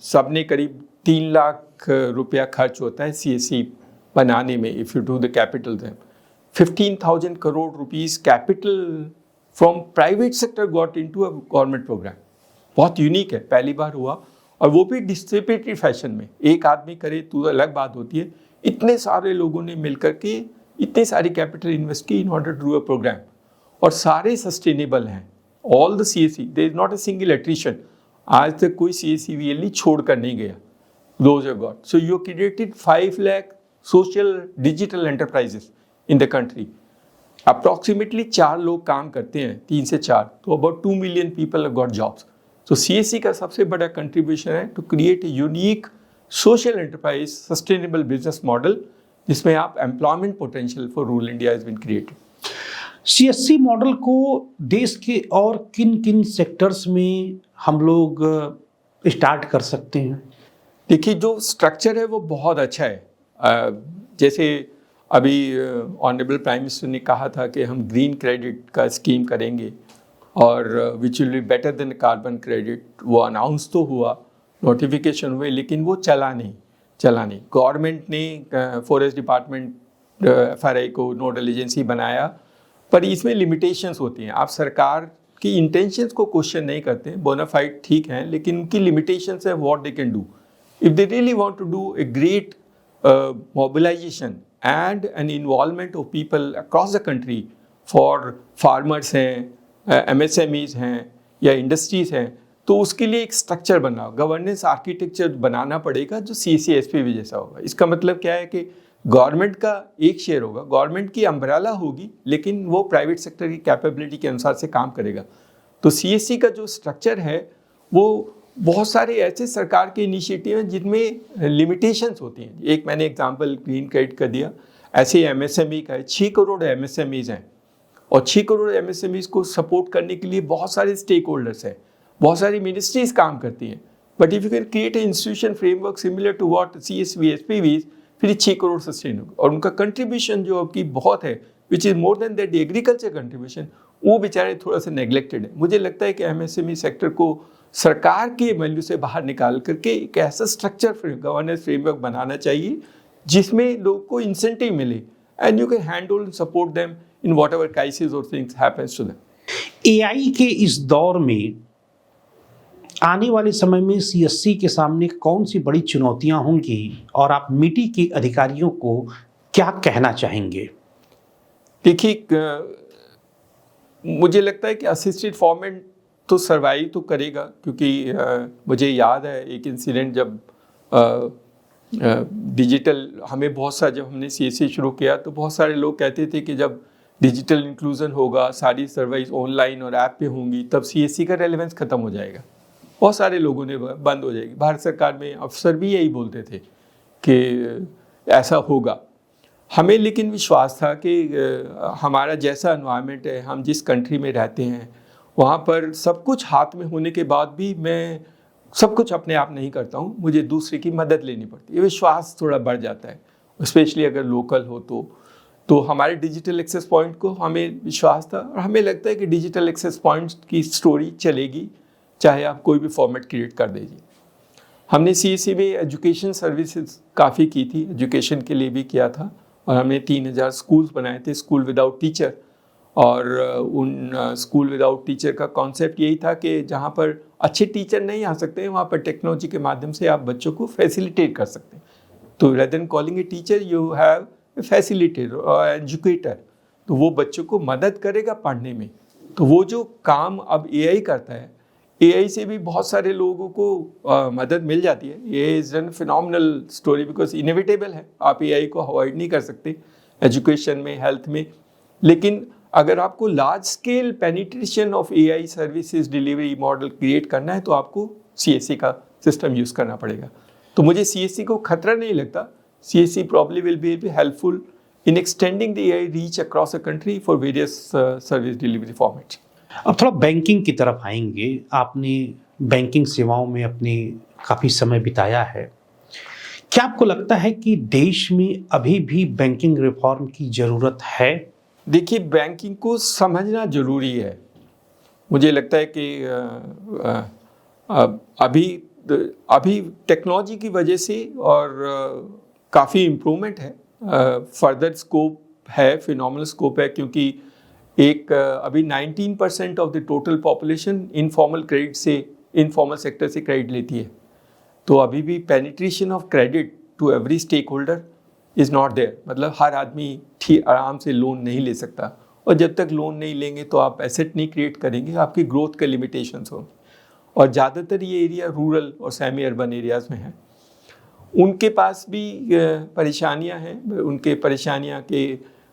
सब ने करीब 3 लाख रुपया खर्च होता है सीएससी बनाने में। If you do the capital, 15,000 crore rupees capital from private sector got into a government program. बहुत यूनिक है, पहली बार हुआ, और वो भी डिस्ट्रीब्यूटरी फैशन में। एक आदमी करे तो अलग बात होती है, इतने सारे लोगों ने मिलकर के इतनी सारी कैपिटल इन्वेस्ट की in order to do a program, और सारे सस्टेनेबल हैं। All the CSC, there is not a single attrition. आज तक कोई सीएससी वीएलई छोड़कर नहीं गया। Those have got, so you created 5 lakh social digital enterprises in the country. Approximately 4 लोग काम करते हैं, 3 से 4, तो about 2 million people have got jobs. तो सीएससी का सबसे बड़ा कंट्रीब्यूशन है to create a unique social enterprise sustainable business model, जिसमें आप employment potential for rural India has been created. CSC model को देश के और किन किन सेक्टर्स में हम लोग स्टार्ट कर सकते हैं? देखिए, जो स्ट्रक्चर है वो बहुत अच्छा है। जैसे अभी ऑनरेबल प्राइम मिनिस्टर ने कहा था कि हम ग्रीन क्रेडिट का स्कीम करेंगे, और which will be better than carbon credit. वो अनाउंस तो हुआ, नोटिफिकेशन हुए, लेकिन वो चला नहीं। गवर्नमेंट ने फॉरेस्ट डिपार्टमेंट एफआरआई को नोडल एजेंसी बनाया, पर इसमें लिमिटेशंस होती हैं। आप सरकार की इंटेंशंस को क्वेश्चन नहीं करते, बोनाफाइड ठीक हैं, लेकिन उनकी लिमिटेशंस है what they can do. If they really want to do a great mobilisation and an involvement of people across the country, for farmers हैं, एमएसएमईज हैं या इंडस्ट्रीज हैं, तो उसके लिए एक स्ट्रक्चर बना, गवर्नेंस आर्किटेक्चर बनाना पड़ेगा जो सीएससी एसपीवी जैसा होगा। इसका मतलब क्या है कि गवर्नमेंट का एक शेयर होगा, गवर्नमेंट की अम्ब्रेला होगी, लेकिन वो प्राइवेट सेक्टर की कैपेबिलिटी के अनुसार से काम करेगा। तो सीएससी का जो स्ट्रक्चर है वो बहुत सारे ऐसे सरकार के इनिशिएटिव हैं जिनमें लिमिटेशंस होती हैं। एक मैंने एग्जांपल ग्रीन क्रेडिट का दिया, ऐसे एमएसएमई का है। 6 करोड़ एमएसएमईज हैं, और 6 करोड़ एमएसएमईज को सपोर्ट करने के लिए बहुत सारे स्टेक होल्डर्स हैं, बहुत सारी मिनिस्ट्रीज काम करती हैं। But if you can create a institution framework similar to what CSV SPVs, फिर 6 करोड़ सस्टेन होगा। और उनका कंट्रीब्यूशन जो आपकी बहुत है, which is more than that agriculture contribution, वो बेचारे थोड़ा सा नेग्लेक्टेड है। मुझे लगता है कि एमएसएमई सेक्टर को सरकार के वैल्यू से बाहर निकाल करके एक ऐसा स्ट्रक्चर गवर्नेंस फ्रेमवर्क बनाना चाहिए जिसमें लोगों को इंसेंटिव मिले। and you can handle and support them in whatever crisis or things happens to them. AI के इस दौर में आने वाले समय में सीएससी के सामने कौन सी बड़ी चुनौतियां होंगी और आप मिटी के अधिकारियों को क्या कहना चाहेंगे? देखिए, मुझे लगता है कि असिस्टेड फॉर्मेट तो सर्वाइव तो करेगा, क्योंकि मुझे याद है एक इंसिडेंट जब डिजिटल हमें बहुत सा जब हमने सीएससी शुरू किया तो बहुत सारे लोग कहते थे कि जब डिजिटल इंक्लूजन होगा, सारी सर्विस ऑनलाइन और ऐप पे होंगी, तब सीएससी का रेलेवेंस ख़त्म हो जाएगा। बहुत सारे लोगों ने बंद हो जाएगी। भारत सरकार में अफसर भी यही बोलते थे कि ऐसा होगा। हमें लेकिन विश्वास था कि हमारा जैसा एनवायरनमेंट है, हम जिस कंट्री में रहते हैं, वहाँ पर सब कुछ हाथ में होने के बाद भी मैं सब कुछ अपने आप नहीं करता हूँ, मुझे दूसरे की मदद लेनी पड़ती है। ये विश्वास थोड़ा बढ़ जाता है, स्पेशली अगर लोकल हो तो हमारे डिजिटल एक्सेस पॉइंट को हमें विश्वास था और हमें लगता है कि डिजिटल एक्सेस पॉइंट की स्टोरी चलेगी, चाहे आप कोई भी फॉर्मेट क्रिएट कर दीजिए। हमने सीएससी में एजुकेशन सर्विसेज काफ़ी की थी, एजुकेशन के लिए भी किया था, और हमने 3000 स्कूल्स बनाए थे, स्कूल विदाउट टीचर। और उन स्कूल विदाउट टीचर का कॉन्सेप्ट यही था कि जहाँ पर अच्छे टीचर नहीं आ सकते, वहाँ पर टेक्नोलॉजी के माध्यम से आप बच्चों को फैसिलिटेट कर सकते हैं। तो rather than calling a teacher, you have a facilitator और एजुकेटर, तो वो बच्चों को मदद करेगा पढ़ने में। तो वो जो काम अब एआई करता है, एआई से भी बहुत सारे लोगों को मदद मिल जाती है। ये is an phenomenal story, because inevitable है, आप एआई को अवॉइड नहीं कर सकते एजुकेशन में, हेल्थ में। लेकिन अगर आपको large scale penetration of AI services delivery model create करना है तो आपको सीएससी का सिस्टम यूज़ करना पड़ेगा। तो मुझे सीएससी को खतरा नहीं लगता। CSC probably will be helpful in extending the AI reach across the country for various service delivery formats. अब थोड़ा बैंकिंग की तरफ आएंगे। आपने बैंकिंग सेवाओं में अपने काफ़ी समय बिताया है। क्या आपको लगता है कि देश में अभी भी बैंकिंग रिफॉर्म की ज़रूरत है? देखिए, बैंकिंग को समझना ज़रूरी है। मुझे लगता है कि अभी टेक्नोलॉजी की वजह से और काफ़ी इम्प्रूवमेंट है, फर्दर स्कोप है, फिनोमिनल स्कोप है, क्योंकि अभी 19% of the total population informal credit से, इनफॉर्मल सेक्टर से क्रेडिट लेती है। तो अभी भी penetration of credit to every stakeholder is not there. मतलब हर आदमी ठीक आराम से लोन नहीं ले सकता, और जब तक लोन नहीं लेंगे तो आप एसेट नहीं क्रिएट करेंगे, आपकी ग्रोथ के लिमिटेशंस होंगे। और ज़्यादातर ये एरिया रूरल और सेमी अर्बन एरियाज़ में है। उनके पास भी परेशानियां हैं,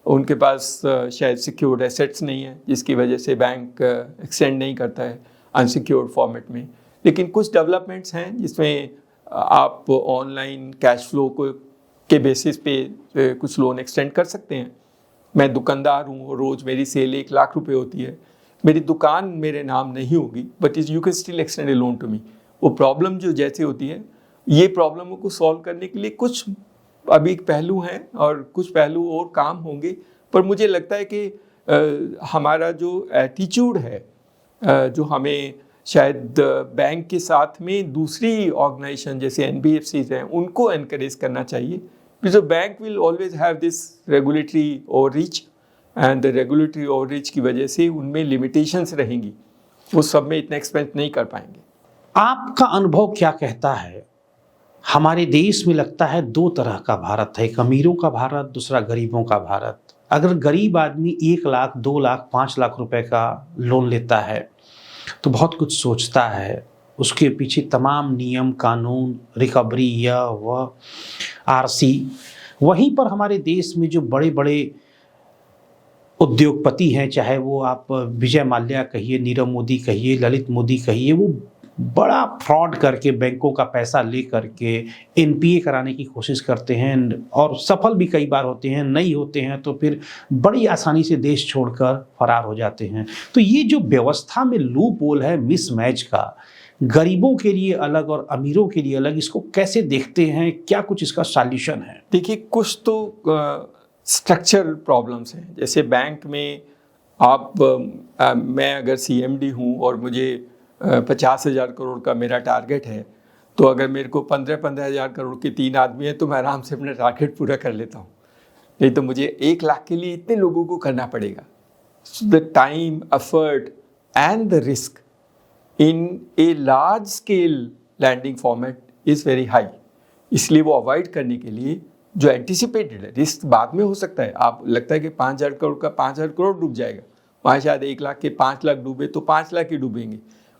उनके पास शायद सिक्योर्ड एसेट्स नहीं है, जिसकी वजह से बैंक एक्सटेंड नहीं करता है अनसिक्योर्ड फॉर्मेट में। लेकिन कुछ डेवलपमेंट्स हैं जिसमें आप ऑनलाइन कैश फ्लो के बेसिस पे कुछ लोन एक्सटेंड कर सकते हैं। मैं दुकानदार हूँ, रोज़ मेरी सेल 1 लाख रुपए होती है, मेरी दुकान मेरे नाम नहीं होगी, but you can still extend a loan to me. वो प्रॉब्लम जो जैसे होती है, ये प्रॉब्लमों को सॉल्व करने के लिए कुछ अभी पहलू हैं और कुछ पहलू और काम होंगे। पर मुझे लगता है कि हमारा जो एटीट्यूड है, जो हमें शायद बैंक के साथ में दूसरी ऑर्गेनाइजेशन जैसे एनबीएफसीज हैं, उनको एनकरेज करना चाहिए। Because bank will always have this regulatory overreach, and the regulatory overreach की वजह से उनमें लिमिटेशंस रहेंगी, वो सब में इतना एक्सपेंड नहीं कर पाएंगे। आपका अनुभव क्या कहता है? हमारे देश में लगता है 2 तरह का भारत है, एक अमीरों का भारत, दूसरा गरीबों का भारत। अगर गरीब आदमी 1 लाख, 2 लाख, 5 लाख रुपए का लोन लेता है तो बहुत कुछ सोचता है, उसके पीछे तमाम नियम कानून, रिकवरी, यह वह, आरसी। वहीं पर हमारे देश में जो बड़े बड़े उद्योगपति हैं, चाहे वो आप विजय माल्या कहिए, नीरव मोदी कहिए, ललित मोदी कहिए, वो बड़ा फ्रॉड करके बैंकों का पैसा ले करके एनपीए कराने की कोशिश करते हैं और सफल भी कई बार होते हैं, नहीं होते हैं तो फिर बड़ी आसानी से देश छोड़कर फरार हो जाते हैं। तो ये जो व्यवस्था में लूप होल है मिसमैच का, गरीबों के लिए अलग और अमीरों के लिए अलग, इसको कैसे देखते हैं? क्या कुछ इसका सॉल्यूशन है? देखिए, कुछ तो स्ट्रक्चरल प्रॉब्लम्स हैं। जैसे बैंक में मैं अगर सीएमडी हूँ और मुझे 50,000 करोड़ का मेरा टारगेट है, तो अगर मेरे को 15,000 करोड़ के 3 आदमी हैं तो मैं आराम से अपना टारगेट पूरा कर लेता हूँ। नहीं तो मुझे 1 लाख के लिए इतने लोगों को करना पड़ेगा. The time, effort and the risk in a large scale lending format is very high. इसलिए वो अवॉइड करने के लिए जो एंटिसिपेटेड है, रिस्क बाद में हो सकता है. आप लगता है कि 5,000 करोड़ का 5,000 करोड़ डूब जाएगा, वहाँ शायद 1 लाख के 5 लाख डूबे तो 5 लाख ही डूबेंगे,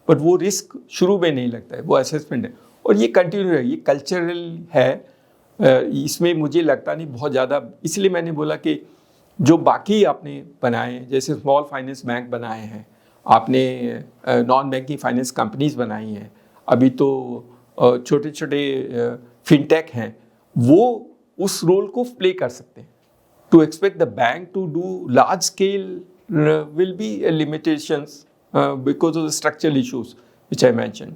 बट वो रिस्क शुरू में नहीं लगता है, वो असेसमेंट है. और ये कंटिन्यू है, ये कल्चरल है. इसमें मुझे लगता नहीं बहुत ज़्यादा. इसलिए मैंने बोला कि जो बाकी आपने बनाए, जैसे स्मॉल फाइनेंस बैंक बनाए हैं आपने, नॉन बैंकिंग फाइनेंस कंपनीज बनाई हैं, अभी तो छोटे छोटे फिनटेक हैं, वो उस रोल को प्ले कर सकते हैं. To expect the bank to do large scale will be limitations because of the structural issues which I mention.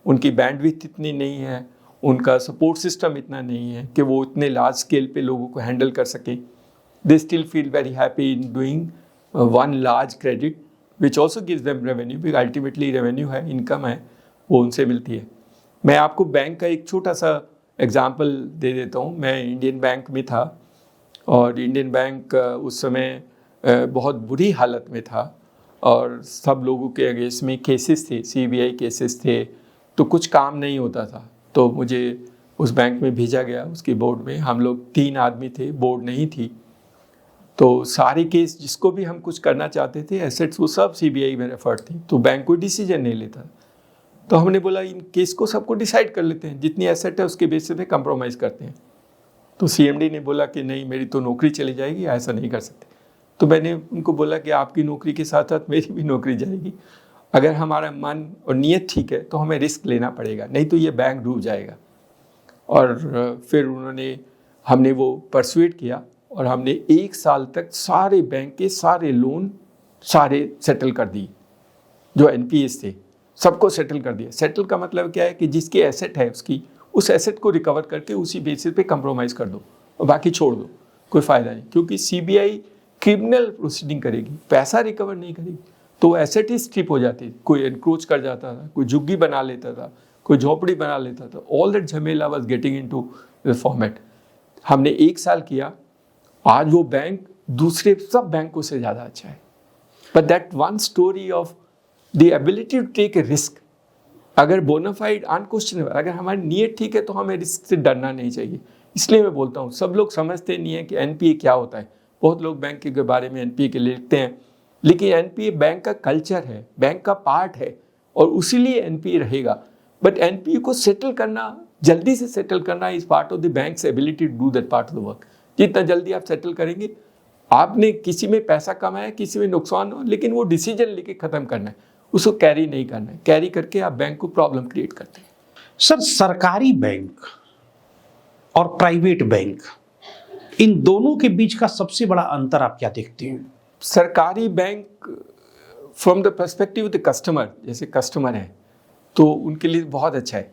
उनकी बैंडविड्थ इतनी नहीं है, उनका सपोर्ट सिस्टम इतना नहीं है कि वो इतने लार्ज स्केल पे लोगों को हैंडल कर सकें. They still feel very happy in doing one large credit which also gives them revenue, because ultimately revenue है, इनकम है, वो उनसे मिलती है. मैं आपको बैंक का एक छोटा सा एग्जाम्पल दे देता हूँ. मैं इंडियन बैंक में था और इंडियन बैंक उस समय बहुत बुरी हालत में था और सब लोगों के अगेंस्ट में केसेस थे, CBI केसेस थे, तो कुछ काम नहीं होता था. तो मुझे उस बैंक में भेजा गया, उसकी बोर्ड में. हम लोग 3 आदमी थे, बोर्ड नहीं थी. तो सारे केस जिसको भी हम कुछ करना चाहते थे, एसेट्स, वो सब CBI में रेफर्ड थी. तो बैंक कोई डिसीजन नहीं लेता. तो हमने बोला इन केस को सबको डिसाइड कर लेते हैं, जितनी एसेट है उसके बेसिस पे कंप्रोमाइज़ करते हैं. तो CMD ने बोला कि नहीं, मेरी तो नौकरी चली जाएगी, ऐसा नहीं कर सकते. तो मैंने उनको बोला कि आपकी नौकरी के साथ साथ मेरी भी नौकरी जाएगी. अगर हमारा मन और नीयत ठीक है तो हमें रिस्क लेना पड़ेगा, नहीं तो ये बैंक डूब जाएगा. और फिर हमने वो परसुएट किया और हमने 1 साल तक सारे बैंक के सारे लोन सारे सेटल कर दिए. जो NPAs थे सबको सेटल कर दिया. सेटल का मतलब क्या है कि जिसकी एसेट है उसकी, उस एसेट को रिकवर करके उसी बेसिस पे कंप्रोमाइज़ कर दो और बाकी छोड़ दो, कोई फ़ायदा नहीं. क्योंकि CBI क्रिमिनल प्रोसीडिंग करेगी, पैसा रिकवर नहीं करेगी, तो एसेट ही स्ट्रिप हो जाती. कोई एनक्रोच कर जाता था, कोई झुग्गी बना लेता था, कोई झोपड़ी बना लेता था. ऑल दैट झमेला was getting into the format. हमने 1 साल किया. आज वो बैंक दूसरे सब बैंकों से ज़्यादा अच्छा है. But that one story of the ability to take a risk, अगर बोनाफाइड अनक्वेश्चनेबल, अगर हमारी नीयत ठीक है तो हमें रिस्क से डरना नहीं चाहिए. इसलिए मैं बोलता हूँ, सब लोग समझते नहीं है कि NPA क्या होता है. बहुत लोग बैंक के बारे में NPA के लिखते हैं, लेकिन NPA बैंक का कल्चर है, बैंक का पार्ट है और उसीलिए NPA रहेगा. बट NPA को सेटल करना, जल्दी से सेटल करना is part of the bank's ability to do that part of the work. जितना जल्दी आप सेटल करेंगे, आपने किसी में पैसा कमाया, किसी में नुकसान हो, लेकिन वो डिसीजन लेके ख़त्म करना है, उसको कैरी नहीं करना है. कैरी करके आप बैंक को प्रॉब्लम क्रिएट करते हैं. सर, सरकारी बैंक और प्राइवेट बैंक, इन दोनों के बीच का सबसे बड़ा अंतर आप क्या देखते हैं? सरकारी bank from the perspective of the customer, जैसे कस्टमर है तो उनके लिए बहुत अच्छा है,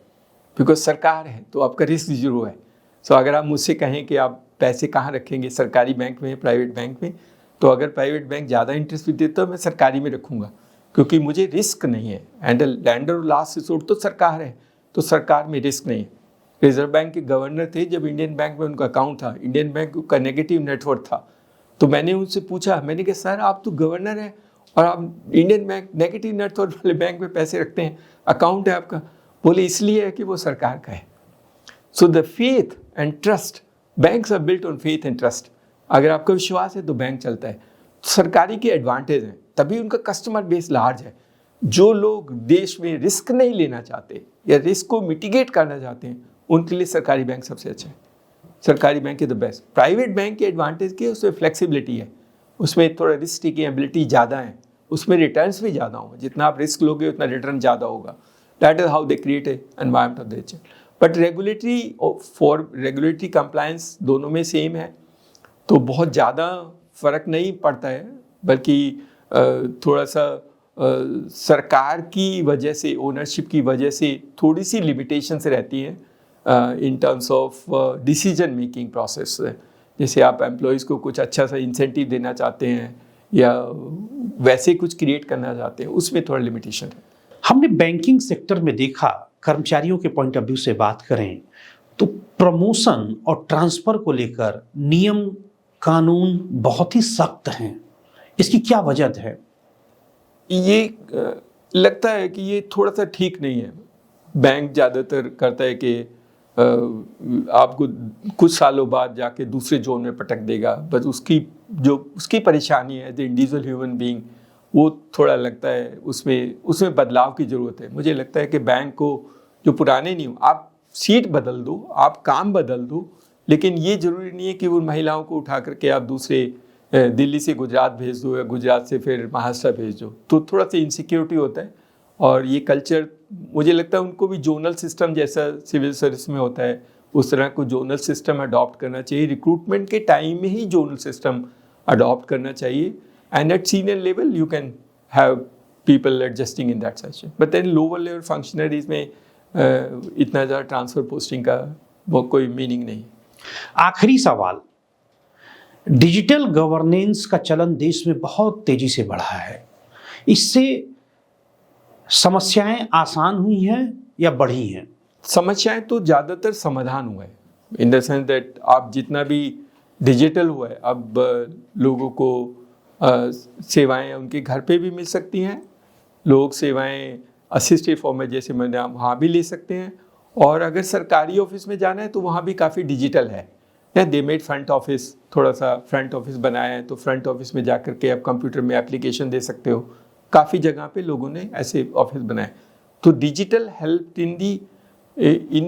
बिकॉज सरकार है तो आपका रिस्क जीरो है. सो अगर आप मुझसे कहें कि आप पैसे कहाँ रखेंगे, सरकारी बैंक में, प्राइवेट बैंक में, तो अगर प्राइवेट बैंक ज़्यादा इंटरेस्ट भी देता है, मैं सरकारी में रखूँगा, क्योंकि मुझे रिस्क नहीं है. एंड लैंडर लास्ट रिसोर्ट तो सरकार है, तो सरकार में रिस्क नहीं है. रिजर्व बैंक के गवर्नर थे, जब इंडियन बैंक में उनका अकाउंट था, इंडियन बैंक का नेगेटिव नेटवर्थ था, तो मैंने उनसे पूछा, मैंने कहा सर आप तो गवर्नर हैं और आप इंडियन बैंक नेगेटिव नेटवर्थ वाले बैंक में पैसे रखते हैं, अकाउंट है आपका. बोले इसलिए है कि वो सरकार का है. So the faith and trust, banks are built on faith and trust. अगर आपका विश्वास है तो बैंक चलता है. सरकारी के एडवांटेज हैं, तभी उनका कस्टमर बेस लार्ज है. जो लोग देश में रिस्क नहीं लेना चाहते या रिस्क को मिटिगेट करना चाहते हैं, उनके लिए सरकारी बैंक सबसे अच्छा है. सरकारी bank is the best. Private bank के एडवांटेज के उसमें फ्लेक्सिबिलिटी है, उसमें थोड़ा रिस्क टेकिंग एबिलिटी ज़्यादा है, उसमें रिटर्न्स भी ज़्यादा होंगे. जितना आप रिस्क लोगे उतना रिटर्न ज़्यादा होगा. That is how they create a environment of nature. But regulatory compliance दोनों में सेम है, तो बहुत ज़्यादा फ़र्क नहीं पड़ता है, बल्कि थोड़ा सा सरकार की वजह से, ओनरशिप की वजह से थोड़ी सी लिमिटेशंस रहती हैं in terms of decision making process. जैसे आप एम्प्लॉयज़ को कुछ अच्छा सा इंसेंटिव देना चाहते हैं या वैसे कुछ क्रिएट करना चाहते हैं, उसमें थोड़ा लिमिटेशन है. हमने बैंकिंग सेक्टर में देखा, कर्मचारियों के पॉइंट ऑफ व्यू से बात करें तो प्रमोशन और ट्रांसफर को लेकर नियम कानून बहुत ही सख्त हैं, इसकी क्या वजह है? ये लगता है कि ये थोड़ा सा ठीक नहीं है। बैंक ज़्यादातर करता है कि आपको कुछ सालों बाद जाके दूसरे जोन में पटक देगा, बस उसकी परेशानी है as a individual human being, वो थोड़ा लगता है उसमें बदलाव की ज़रूरत है। मुझे लगता है कि बैंक को जो पुराने नियम, आप सीट बदल दो, आप काम बदल दो, लेकिन ये ज़रूरी नहीं है कि उन महिलाओं को उठा करके आप दूसरे दिल्ली से गुजरात भेज दो या गुजरात से फिर महाराष्ट्र भेज दो, तो थोड़ा सा इनसिक्योरिटी होता है। और ये कल्चर, मुझे लगता है उनको भी जोनल सिस्टम जैसा सिविल सर्विस में होता है, उस तरह को जोनल सिस्टम अडॉप्ट करना चाहिए। रिक्रूटमेंट के टाइम में ही जोनल सिस्टम अडॉप्ट करना चाहिए, and at senior level you can have people adjusting in that section, but then lower level functionaries में इतना ज़्यादा ट्रांसफ़र पोस्टिंग का कोई मीनिंग नहीं। आखिरी सवाल, डिजिटल गवर्नेंस का चलन देश में बहुत तेजी से बढ़ा है, इससे समस्याएं आसान हुई हैं या बढ़ी हैं? समस्याएं तो ज़्यादातर समाधान हुआ है, इन द सेंस दैट आप जितना भी डिजिटल हुआ है, अब लोगों को सेवाएं उनके घर पे भी मिल सकती हैं, लोग सेवाएं असिस्टिव फॉर्म में जैसे मैंने वहाँ भी ले सकते हैं, और अगर सरकारी ऑफिस में जाना है तो वहाँ भी काफ़ी डिजिटल है। दे मेड फ्रंट ऑफिस, थोड़ा सा फ्रंट ऑफिस बनाया है, तो फ्रंट ऑफिस में जा कर के आप कंप्यूटर में एप्लीकेशन दे सकते हो। काफ़ी जगह पे लोगों ने ऐसे ऑफिस बनाए, तो digital help in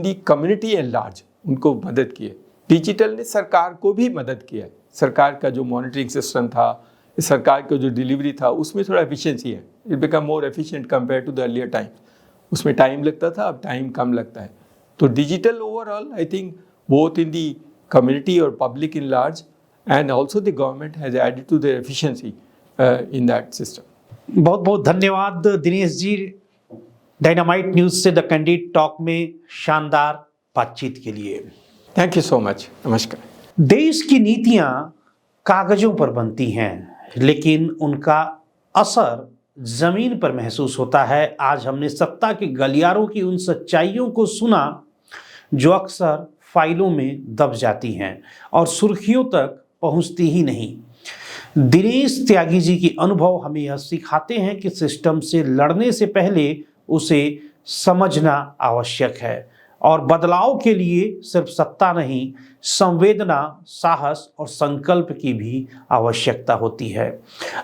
the community at large, उनको मदद की है। डिजिटल ने सरकार को भी मदद किया है। सरकार का जो मॉनिटरिंग सिस्टम था, सरकार का जो डिलीवरी था, उसमें थोड़ा एफिशिएंसी है, it become more efficient compare to the earlier time. उसमें टाइम लगता था, अब टाइम कम लगता है। तो digital overall I think both in the community or public in large, and also the government has added to their efficiency in that system. बहुत बहुत धन्यवाद दिनेश जी, डायनामाइट न्यूज से द कैंडिड टॉक में शानदार बातचीत के लिए। Thank you so much. नमस्कार। देश की नीतियां कागजों पर बनती हैं, लेकिन उनका असर जमीन पर महसूस होता है। आज हमने सत्ता के गलियारों की उन सच्चाइयों को सुना जो अक्सर फाइलों में दब जाती हैं और सुर्खियों तक पहुंचती ही नहीं। दिनेश त्यागी जी के अनुभव हमें यह सिखाते हैं कि सिस्टम से लड़ने से पहले उसे समझना आवश्यक है, और बदलाव के लिए सिर्फ सत्ता नहीं, संवेदना, साहस और संकल्प की भी आवश्यकता होती है।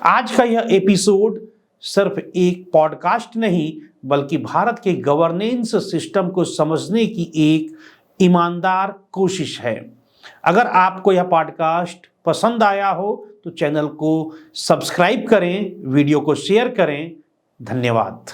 आज का यह एपिसोड सिर्फ एक पॉडकास्ट नहीं, बल्कि भारत के गवर्नेंस सिस्टम को समझने की एक ईमानदार कोशिश है। अगर आपको यह पॉडकास्ट पसंद आया हो तो चैनल को सब्सक्राइब करें, वीडियो को शेयर करें। धन्यवाद।